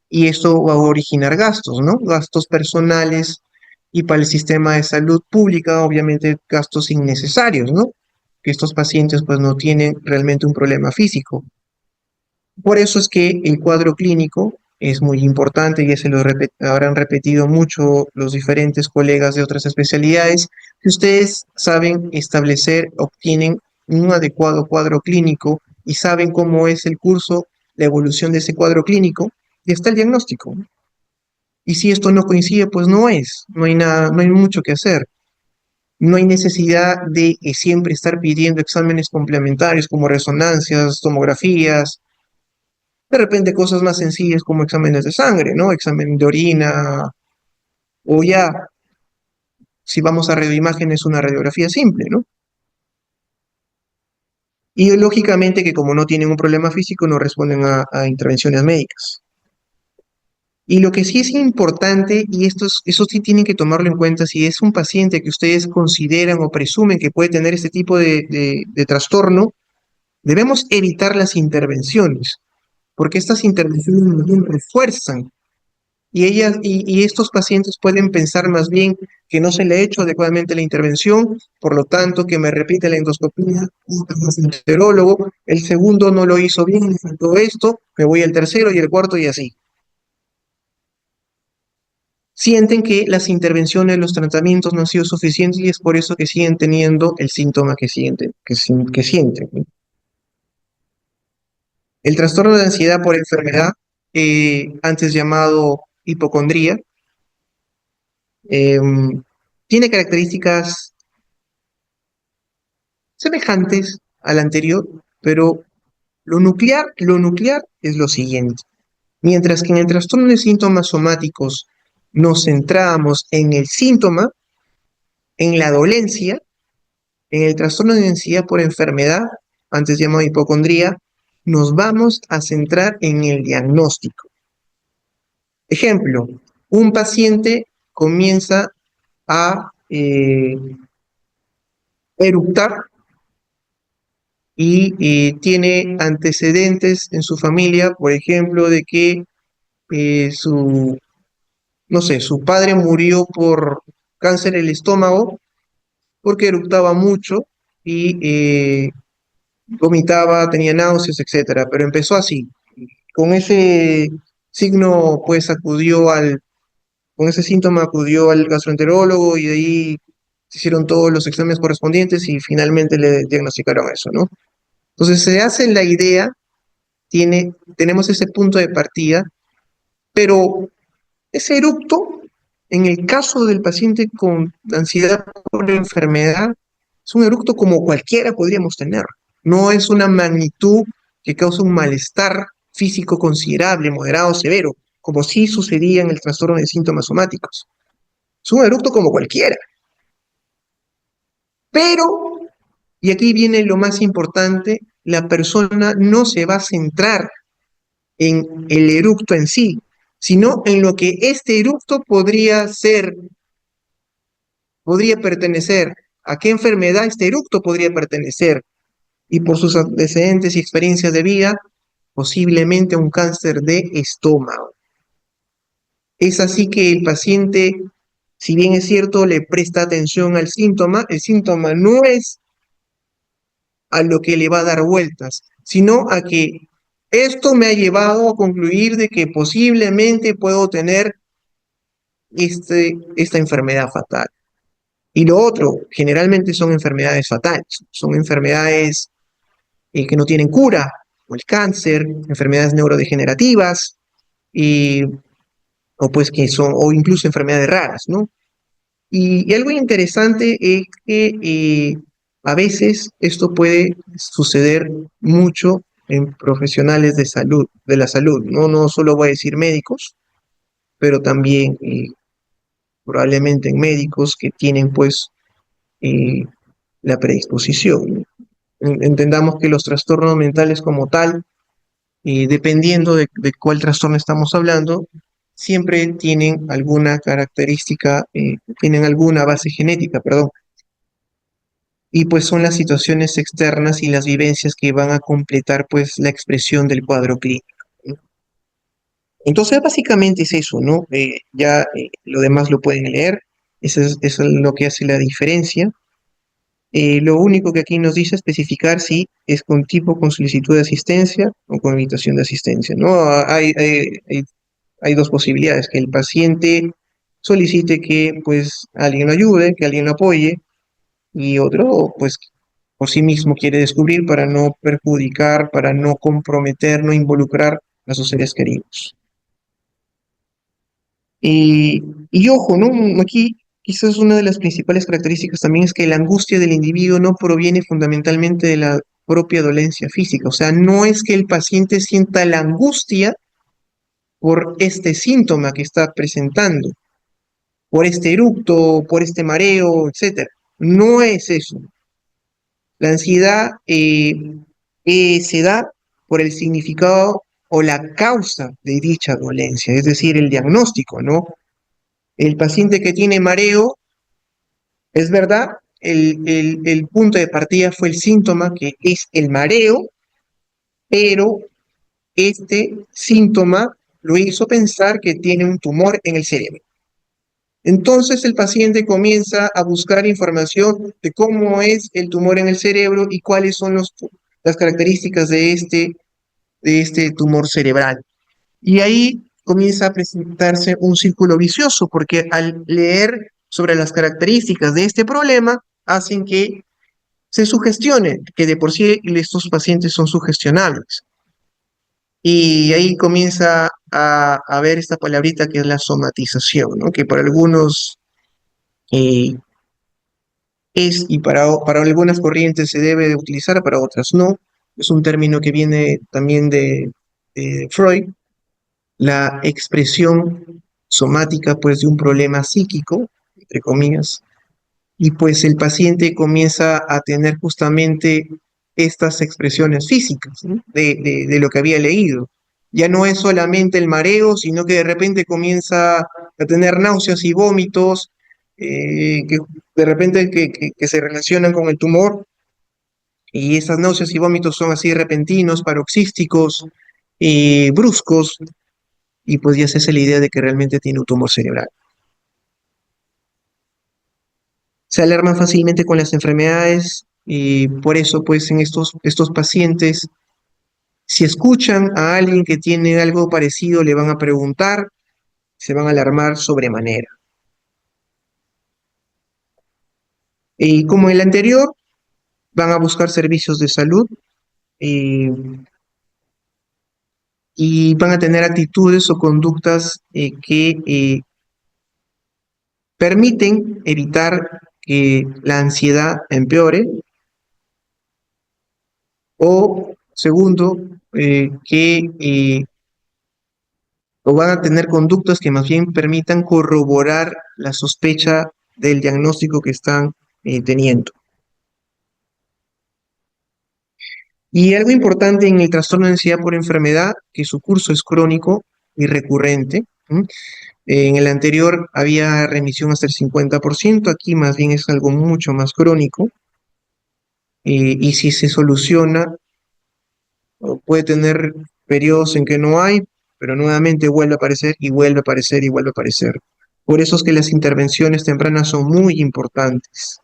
Y esto va a originar gastos, ¿no? Gastos personales y para el sistema de salud pública, obviamente, gastos innecesarios, ¿no? Que estos pacientes pues no tienen realmente un problema físico. Por eso es que el cuadro clínico es muy importante, y se lo habrán repetido mucho los diferentes colegas de otras especialidades, que ustedes saben establecer, obtienen un adecuado cuadro clínico y saben cómo es el curso, la evolución de ese cuadro clínico, y está el diagnóstico. Y si esto no coincide, pues no hay nada, no hay mucho que hacer. No hay necesidad de siempre estar pidiendo exámenes complementarios como resonancias, tomografías, de repente cosas más sencillas como exámenes de sangre, ¿no? Examen de orina, o ya, si vamos a radioimágenes, una radiografía simple, ¿no? Y lógicamente que como no tienen un problema físico, no responden a intervenciones médicas. Y lo que sí es importante, y eso sí tienen que tomarlo en cuenta, si es un paciente que ustedes consideran o presumen que puede tener este tipo de trastorno, debemos evitar las intervenciones, porque estas intervenciones más bien refuerzan. Y estos pacientes pueden pensar más bien que no se le ha hecho adecuadamente la intervención, por lo tanto que me repite la endoscopía, el enterólogo, el segundo no lo hizo bien, le faltó esto, me voy al tercero y el cuarto y así. Sienten que las intervenciones, los tratamientos no han sido suficientes y es por eso que siguen teniendo el síntoma que sienten. El trastorno de ansiedad por enfermedad, antes llamado hipocondría, Em, Tiene características semejantes al anterior, pero lo nuclear es lo siguiente. Mientras que en el trastorno de síntomas somáticos nos centramos en el síntoma, en la dolencia, en el trastorno de ansiedad por enfermedad, antes llamado hipocondría, nos vamos a centrar en el diagnóstico. Ejemplo, un paciente comienza a eructar y tiene antecedentes en su familia, por ejemplo, de que su, no sé, su padre murió por cáncer del estómago porque eructaba mucho y vomitaba, tenía náuseas, etcétera, pero empezó así. Con ese signo, pues con ese síntoma acudió al gastroenterólogo y de ahí se hicieron todos los exámenes correspondientes y finalmente le diagnosticaron eso, ¿no? Entonces se hace la idea, tenemos ese punto de partida, pero ese eructo, en el caso del paciente con ansiedad por enfermedad, es un eructo como cualquiera podríamos tener. No es una magnitud que causa un malestar físico considerable, moderado o severo, como sí sucedía en el trastorno de síntomas somáticos. Es un eructo como cualquiera. Pero, y aquí viene lo más importante, la persona no se va a centrar en el eructo en sí, sino en lo que este eructo podría ser, podría pertenecer, a qué enfermedad este eructo podría pertenecer, y por sus antecedentes y experiencias de vida, posiblemente un cáncer de estómago. Es así que el paciente, si bien es cierto, le presta atención al síntoma, el síntoma no es a lo que le va a dar vueltas, sino a que esto me ha llevado a concluir de que posiblemente puedo tener esta enfermedad fatal. Y lo otro, generalmente son enfermedades fatales, son enfermedades que no tienen cura, o el cáncer, enfermedades neurodegenerativas, y, o pues que son, o incluso enfermedades raras, ¿no? Y algo interesante es que a veces esto puede suceder mucho en profesionales de salud, de la salud, ¿no? No solo voy a decir médicos, pero también probablemente en médicos que tienen pues eh, la predisposición. Entendamos que los trastornos mentales como tal, dependiendo de cuál trastorno estamos hablando, siempre tienen alguna característica, tienen alguna base genética, perdón. Y pues son las situaciones externas y las vivencias que van a completar pues la expresión del cuadro clínico, ¿no? Entonces básicamente es eso, ¿no? Ya lo demás lo pueden leer, eso es lo que hace la diferencia. Lo único que aquí nos dice especificar si es con tipo con solicitud de asistencia o con invitación de asistencia, ¿no? Hay dos posibilidades, que el paciente solicite que pues alguien lo ayude, que alguien lo apoye, y otro pues por sí mismo quiere descubrir para no perjudicar, para no comprometer, no involucrar a sus seres queridos. Y ojo, ¿no? Aquí quizás una de las principales características también es que la angustia del individuo no proviene fundamentalmente de la propia dolencia física. O sea, no es que el paciente sienta la angustia por este síntoma que está presentando, por este eructo, por este mareo, etcétera. No es eso. La ansiedad se da por el significado o la causa de dicha dolencia, es decir, el diagnóstico, ¿no? El paciente que tiene mareo, es verdad, el punto de partida fue el síntoma que es el mareo, pero este síntoma lo hizo pensar que tiene un tumor en el cerebro. Entonces el paciente comienza a buscar información de cómo es el tumor en el cerebro y cuáles son las características de este tumor cerebral. Y ahí comienza a presentarse un círculo vicioso, porque al leer sobre las características de este problema, hacen que se sugestione, que de por sí estos pacientes son sugestionables. Y ahí comienza a ver esta palabrita que es la somatización, ¿no? Que para algunos Eh, y para algunas corrientes se debe de utilizar, para otras no. Es un término que viene también de Freud, la expresión somática pues de un problema psíquico, entre comillas, y pues el paciente comienza a tener justamente estas expresiones físicas, ¿no? De lo que había leído. Ya no es solamente el mareo, sino que de repente comienza a tener náuseas y vómitos, que de repente que se relacionan con el tumor, y esas náuseas y vómitos son así repentinos, paroxísticos, bruscos, y pues ya se hace la idea de que realmente tiene un tumor cerebral. Se alarman fácilmente con las enfermedades y por eso pues en estos pacientes, si escuchan a alguien que tiene algo parecido, le van a preguntar, se van a alarmar sobremanera. Y como en el anterior, van a buscar servicios de salud eh, y van a tener actitudes o conductas que permiten evitar que la ansiedad empeore o segundo, o van a tener conductas que más bien permitan corroborar la sospecha del diagnóstico que están teniendo. Y algo importante en el trastorno de ansiedad por enfermedad, que su curso es crónico y recurrente. ¿M? En el anterior había remisión hasta el 50%, aquí más bien es algo mucho más crónico, y si se soluciona, puede tener periodos en que no hay, pero nuevamente vuelve a aparecer y vuelve a aparecer y vuelve a aparecer. Por eso es que las intervenciones tempranas son muy importantes.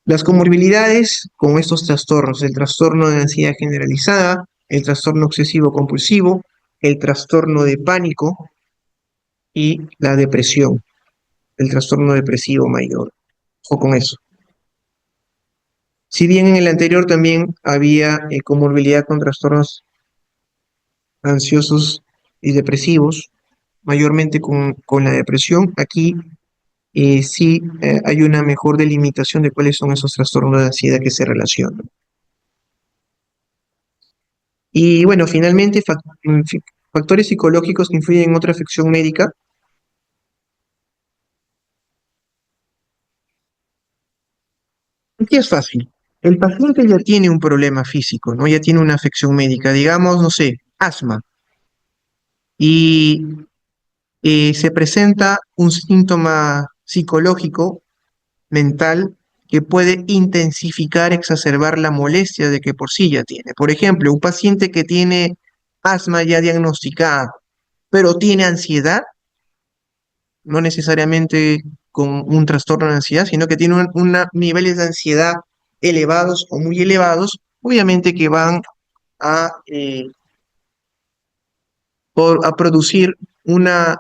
Las comorbilidades con estos trastornos, el trastorno de ansiedad generalizada, el trastorno obsesivo compulsivo, el trastorno de pánico y la depresión, el trastorno depresivo mayor. Ojo con eso. Si bien en el anterior también había comorbilidad con trastornos ansiosos y depresivos, mayormente con la depresión, aquí sí hay una mejor delimitación de cuáles son esos trastornos de ansiedad que se relacionan. Y bueno, finalmente, factores psicológicos que influyen en otra afección médica. Aquí es fácil. El paciente ya tiene un problema físico, ¿no? Ya tiene una afección médica, digamos, no sé, asma, y se presenta un síntoma psicológico mental que puede intensificar, exacerbar la molestia de que por sí ya tiene. Por ejemplo, un paciente que tiene asma ya diagnosticada, pero tiene ansiedad, no necesariamente con un trastorno de ansiedad, sino que tiene niveles de ansiedad elevados o muy elevados, obviamente que van a, a producir una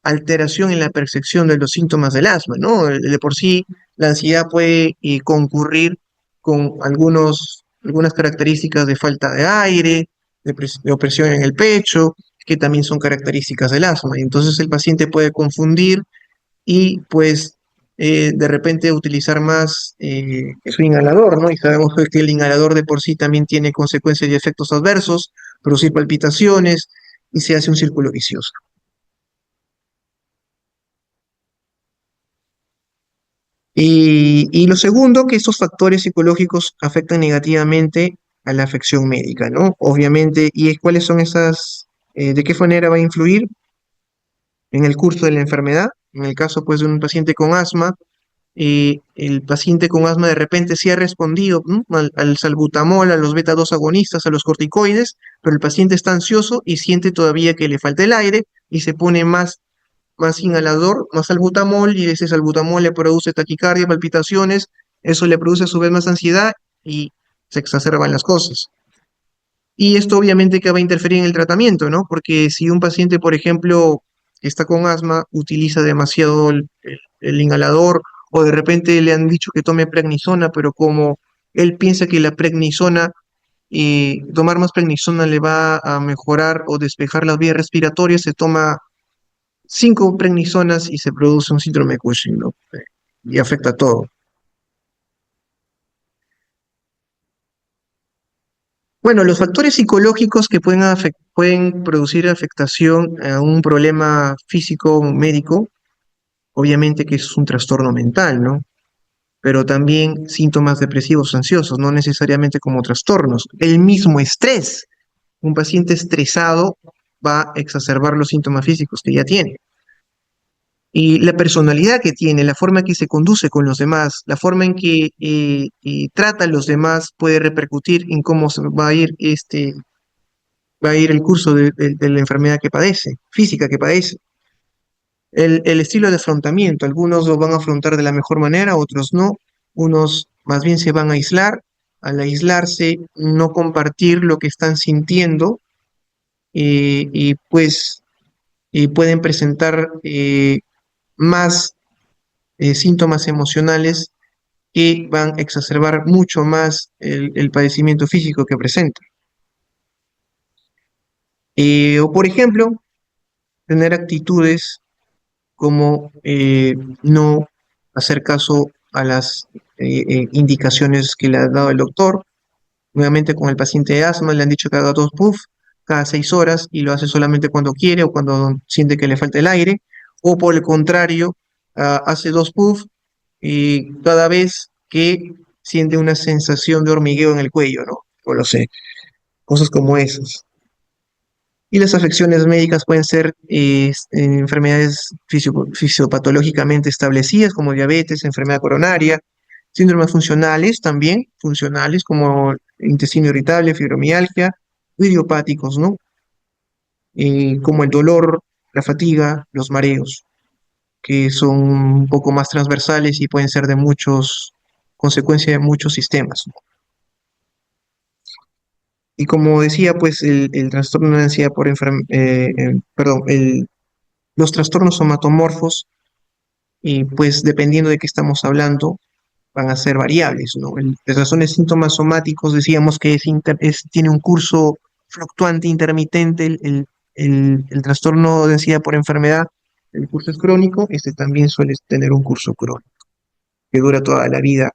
alteración en la percepción de los síntomas del asma, ¿no? De por sí, la ansiedad puede concurrir con algunas características de falta de aire, de opresión en el pecho, que también son características del asma. Y entonces el paciente puede confundir y pues de repente utilizar más su inhalador, ¿no? Y sabemos que el inhalador de por sí también tiene consecuencias y efectos adversos, producir palpitaciones y se hace un círculo vicioso. Y lo segundo, que estos factores psicológicos afectan negativamente a la afección médica, ¿no? Obviamente, ¿y cuáles son de qué manera va a influir en el curso de la enfermedad? En el caso, pues, de un paciente con asma, el paciente con asma de repente sí ha respondido, ¿no? al salbutamol, a los beta 2 agonistas, a los corticoides, pero el paciente está ansioso y siente todavía que le falta el aire y se pone más inhalador, más salbutamol, y ese salbutamol le produce taquicardia, palpitaciones, eso le produce a su vez más ansiedad y se exacerban las cosas. Y esto obviamente que va a interferir en el tratamiento, ¿no? Porque si un paciente, por ejemplo, que está con asma, utiliza demasiado el inhalador, o de repente le han dicho que tome prednisona, pero como él piensa que la prednisona, tomar más prednisona le va a mejorar o despejar las vías respiratorias, se toma cinco prednisonas y se produce un síndrome de Cushing, ¿no? Y afecta a todo. Bueno, los factores psicológicos que pueden producir afectación a un problema físico médico, obviamente que es un trastorno mental, ¿no? Pero también síntomas depresivos ansiosos, no necesariamente como trastornos. El mismo estrés, un paciente estresado va a exacerbar los síntomas físicos que ya tiene. Y la personalidad que tiene, la forma en que se conduce con los demás, la forma en que trata a los demás puede repercutir en cómo va a ir el curso de la enfermedad que padece, física que padece. El estilo de afrontamiento, algunos lo van a afrontar de la mejor manera, otros no, unos más bien se van a aislar, al aislarse no compartir lo que están sintiendo y pues pueden presentar más síntomas emocionales que van a exacerbar mucho más el padecimiento físico que presenta. O por ejemplo, tener actitudes como no hacer caso a las indicaciones que le ha dado el doctor. Nuevamente con el paciente de asma le han dicho que haga dos puffs cada 6 horas y lo hace solamente cuando quiere o cuando siente que le falta el aire. O por el contrario, hace dos puffs y cada vez que siente una sensación de hormigueo en el cuello, ¿no? O lo sé, cosas como esas. Y las afecciones médicas pueden ser enfermedades fisiopatológicamente establecidas como diabetes, enfermedad coronaria, síndromes funcionales también, funcionales como intestino irritable, fibromialgia, o idiopáticos, ¿no? Como el dolor, la fatiga, los mareos, que son un poco más transversales y pueden ser de consecuencia de muchos sistemas, ¿no? Y como decía, pues el trastorno de ansiedad por perdón, los trastornos somatomorfos, y pues dependiendo de qué estamos hablando, van a ser variables, ¿no? Las razones síntomas somáticos decíamos que tiene un curso fluctuante, intermitente, el trastorno de ansiedad por enfermedad, el curso es crónico, este también suele tener un curso crónico, que dura toda la vida.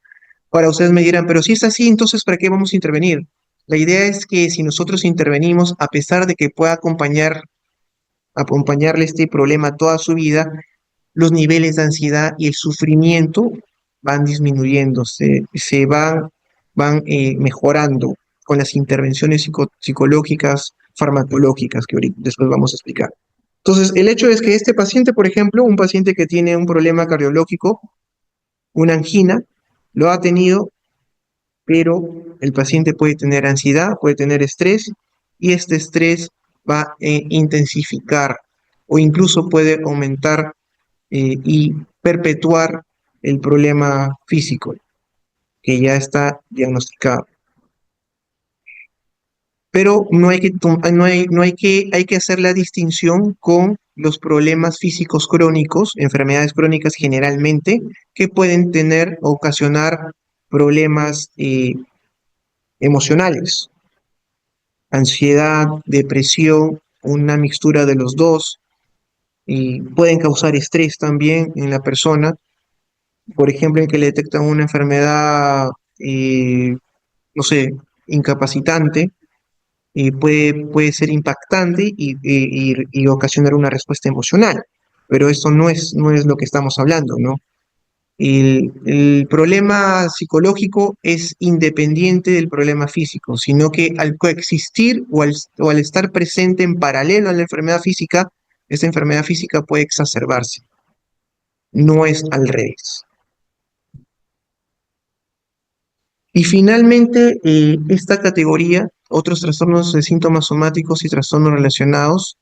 Ahora ustedes me dirán, pero si es así, entonces ¿para qué vamos a intervenir? La idea es que si nosotros intervenimos, a pesar de que pueda acompañarle este problema toda su vida, los niveles de ansiedad y el sufrimiento van disminuyendo, van mejorando con las intervenciones psicológicas, farmacológicas, que ahorita después vamos a explicar. Entonces, el hecho es que este paciente, por ejemplo, un paciente que tiene un problema cardiológico, una angina, lo ha tenido, pero el paciente puede tener ansiedad, puede tener estrés, y este estrés va a intensificar o incluso puede aumentar y perpetuar el problema físico que ya está diagnosticado. Pero no hay que, hay que hacer la distinción con los problemas físicos crónicos, enfermedades crónicas generalmente, que pueden ocasionar problemas emocionales, ansiedad, depresión, una mixtura de los dos, y pueden causar estrés también en la persona. Por ejemplo, en que le detectan una enfermedad, no sé, incapacitante, puede ser impactante y ocasionar una respuesta emocional. Pero esto no es lo que estamos hablando, ¿no? El problema psicológico es independiente del problema físico, sino que al coexistir o al estar presente en paralelo a la enfermedad física, esta enfermedad física puede exacerbarse. No es al revés. Y finalmente, esta categoría, otros trastornos de síntomas somáticos y trastornos relacionados,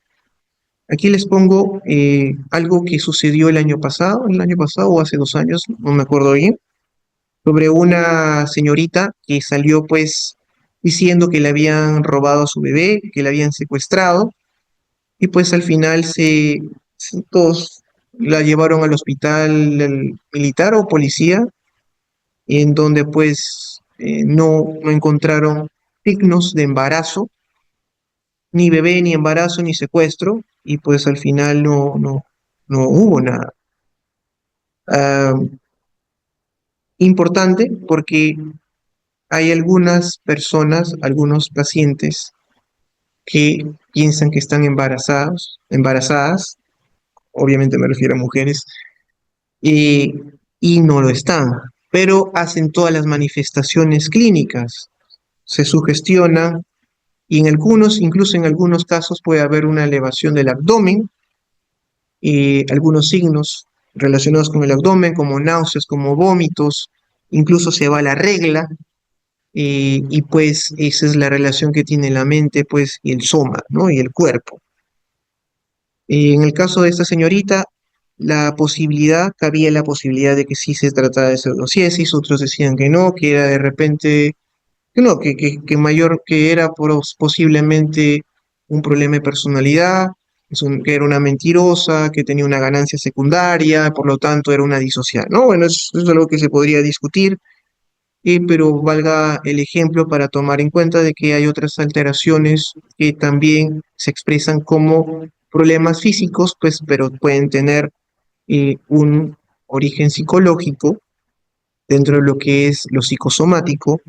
aquí les pongo algo que sucedió el año pasado o hace 2 años, no me acuerdo bien, sobre una señorita que salió pues diciendo que le habían robado a su bebé, que le habían secuestrado, y pues al final todos la llevaron al hospital militar o policía en donde pues no encontraron signos de embarazo, ni bebé, ni embarazo, ni secuestro, y pues al final no. no hubo nada. Ah, importante porque hay algunas personas, algunos pacientes que piensan que están embarazadas, obviamente me refiero a mujeres, y, y no lo están, pero hacen todas las manifestaciones clínicas, se sugestionan y en algunos, incluso en algunos casos puede haber una elevación del abdomen y algunos signos relacionados con el abdomen, como náuseas, como vómitos, incluso se va la regla, y pues esa es la relación que tiene la mente, pues, y el soma, ¿no? Y el cuerpo. En el caso de esta señorita, cabía la posibilidad de que sí se trataba de pseudociesis, otros decían que no, que era de repente, que no, que mayor, que era posiblemente un problema de personalidad, que era una mentirosa, que tenía una ganancia secundaria, por lo tanto era una disocial, ¿no? Bueno, eso es algo que se podría discutir, pero valga el ejemplo para tomar en cuenta de que hay otras alteraciones que también se expresan como problemas físicos, pues, pero pueden tener un origen psicológico dentro de lo que es lo psicosomático,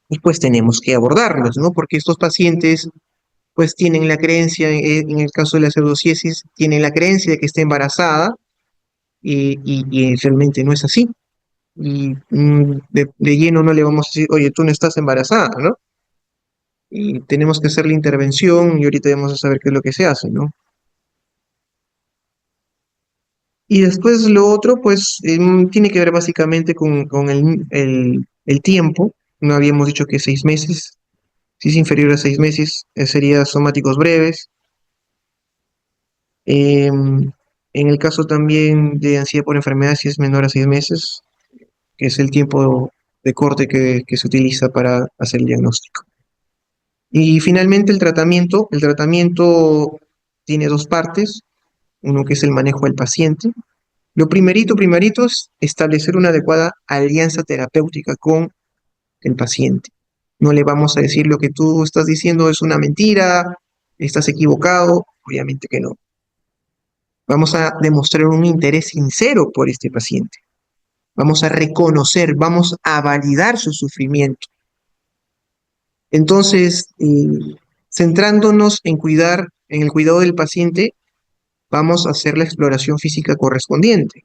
y pues tenemos que abordarlos, ¿no? Porque estos pacientes pues tienen la creencia, en el caso de la pseudociesis, tienen la creencia de que está embarazada y realmente no es así. Y de lleno no le vamos a decir, oye, tú no estás embarazada, ¿no? Y tenemos que hacer la intervención y ahorita vamos a saber qué es lo que se hace, ¿no? Y después lo otro, pues, tiene que ver básicamente con el tiempo. No habíamos dicho que 6 meses. Si es inferior a 6 meses, sería somáticos breves. En el caso también de ansiedad por enfermedad, si es menor a 6 meses, que es el tiempo de corte que se utiliza para hacer el diagnóstico. Y finalmente el tratamiento. El tratamiento tiene dos partes, uno que es el manejo del paciente. Lo primerito es establecer una adecuada alianza terapéutica con el paciente. No le vamos a decir lo que tú estás diciendo es una mentira, estás equivocado, obviamente que no. Vamos a demostrar un interés sincero por este paciente. Vamos a reconocer, vamos a validar su sufrimiento. Entonces, centrándonos en el cuidado del paciente, vamos a hacer la exploración física correspondiente.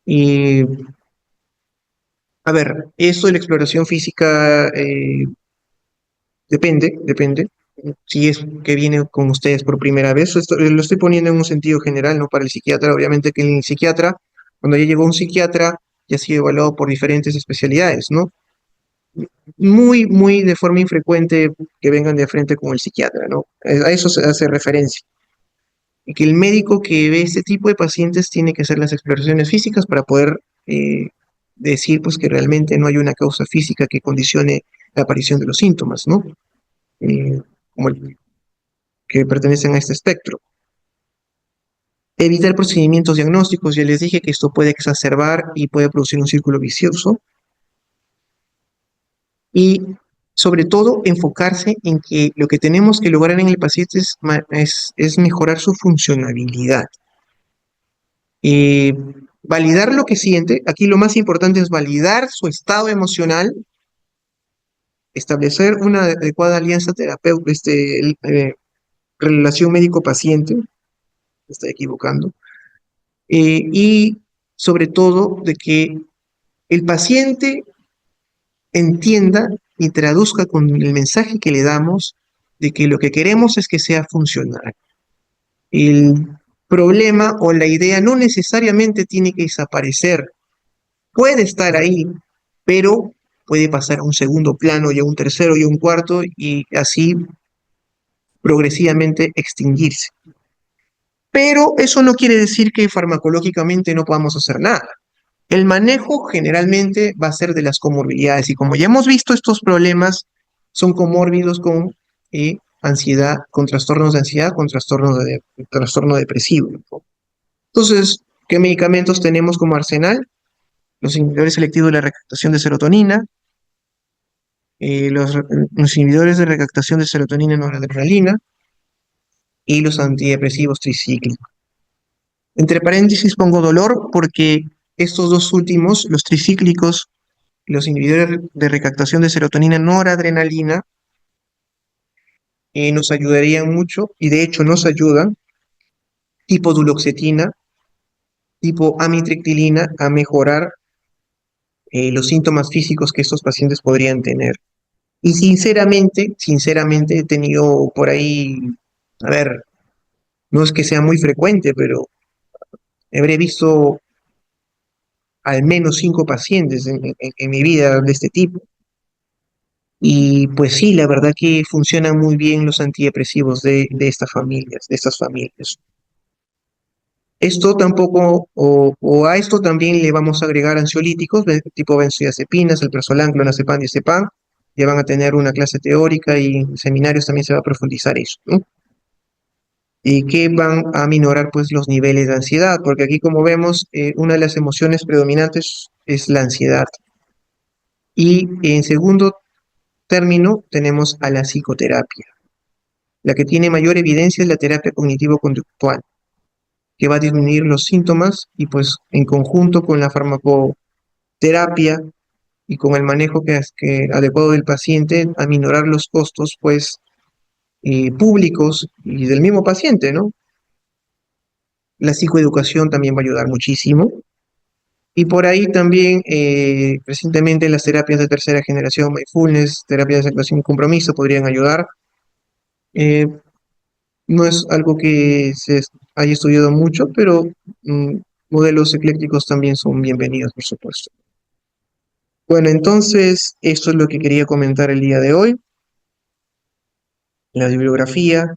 Y, a ver, esto de la exploración física depende. Si es que viene con ustedes por primera vez, esto, lo estoy poniendo en un sentido general, no para el psiquiatra. Obviamente que el psiquiatra, cuando ya llegó un psiquiatra, ya ha sido evaluado por diferentes especialidades, ¿no? Muy de forma infrecuente que vengan de frente con el psiquiatra, ¿no? A eso se hace referencia. Y que el médico que ve este tipo de pacientes tiene que hacer las exploraciones físicas para poder decir pues que realmente no hay una causa física que condicione la aparición de los síntomas, ¿no? Como el que pertenecen a este espectro. Evitar procedimientos diagnósticos, ya les dije que esto puede exacerbar y puede producir un círculo vicioso. Y sobre todo enfocarse en que lo que tenemos que lograr en el paciente es mejorar su funcionabilidad. Eh, Validar lo que siente, aquí lo más importante es validar su estado emocional, establecer una adecuada alianza terapéutica, relación médico-paciente, me estoy equivocando, y sobre todo de que el paciente entienda y traduzca con el mensaje que le damos de que lo que queremos es que sea funcional. El problema o la idea no necesariamente tiene que desaparecer, puede estar ahí, pero puede pasar a un segundo plano y a un tercero y a un cuarto y así progresivamente extinguirse. Pero eso no quiere decir que farmacológicamente no podamos hacer nada. El manejo generalmente va a ser de las comorbilidades y como ya hemos visto, estos problemas son comórbidos con ansiedad, con trastornos de ansiedad, con trastorno depresivo, ¿no? Entonces, ¿qué medicamentos tenemos como arsenal? Los inhibidores selectivos de la recaptación de serotonina, los inhibidores de recaptación de serotonina y noradrenalina, y los antidepresivos tricíclicos. Entre paréntesis pongo dolor porque estos dos últimos, los tricíclicos, los inhibidores de recaptación de serotonina noradrenalina, nos ayudarían mucho y de hecho nos ayudan, tipo duloxetina, tipo amitriptilina, a mejorar los síntomas físicos que estos pacientes podrían tener. Y sinceramente he tenido por ahí, a ver, no es que sea muy frecuente, pero habré visto al menos 5 pacientes en mi vida de este tipo. Y pues sí, la verdad que funcionan muy bien los antidepresivos de estas familias, de estas familias. Esto tampoco, o a esto también le vamos a agregar ansiolíticos, tipo benzodiazepinas, el alprazolam, clonazepam, diazepam. Ya van a tener una clase teórica y en seminarios también se va a profundizar eso, ¿no? Y que van a minorar pues los niveles de ansiedad, porque aquí como vemos, una de las emociones predominantes es la ansiedad. Y en segundo término tenemos a la psicoterapia. La que tiene mayor evidencia es la terapia cognitivo-conductual, que va a disminuir los síntomas y pues en conjunto con la farmacoterapia y con el manejo adecuado del paciente, a minorar los costos pues públicos y del mismo paciente, ¿no? La psicoeducación también va a ayudar muchísimo. Y por ahí también recientemente las terapias de tercera generación, mindfulness, terapias de aceptación y compromiso podrían ayudar. Eh, no es algo que se haya estudiado mucho, pero mm, modelos eclécticos también son bienvenidos, por supuesto. Bueno, entonces esto es lo que quería comentar el día de hoy, la bibliografía.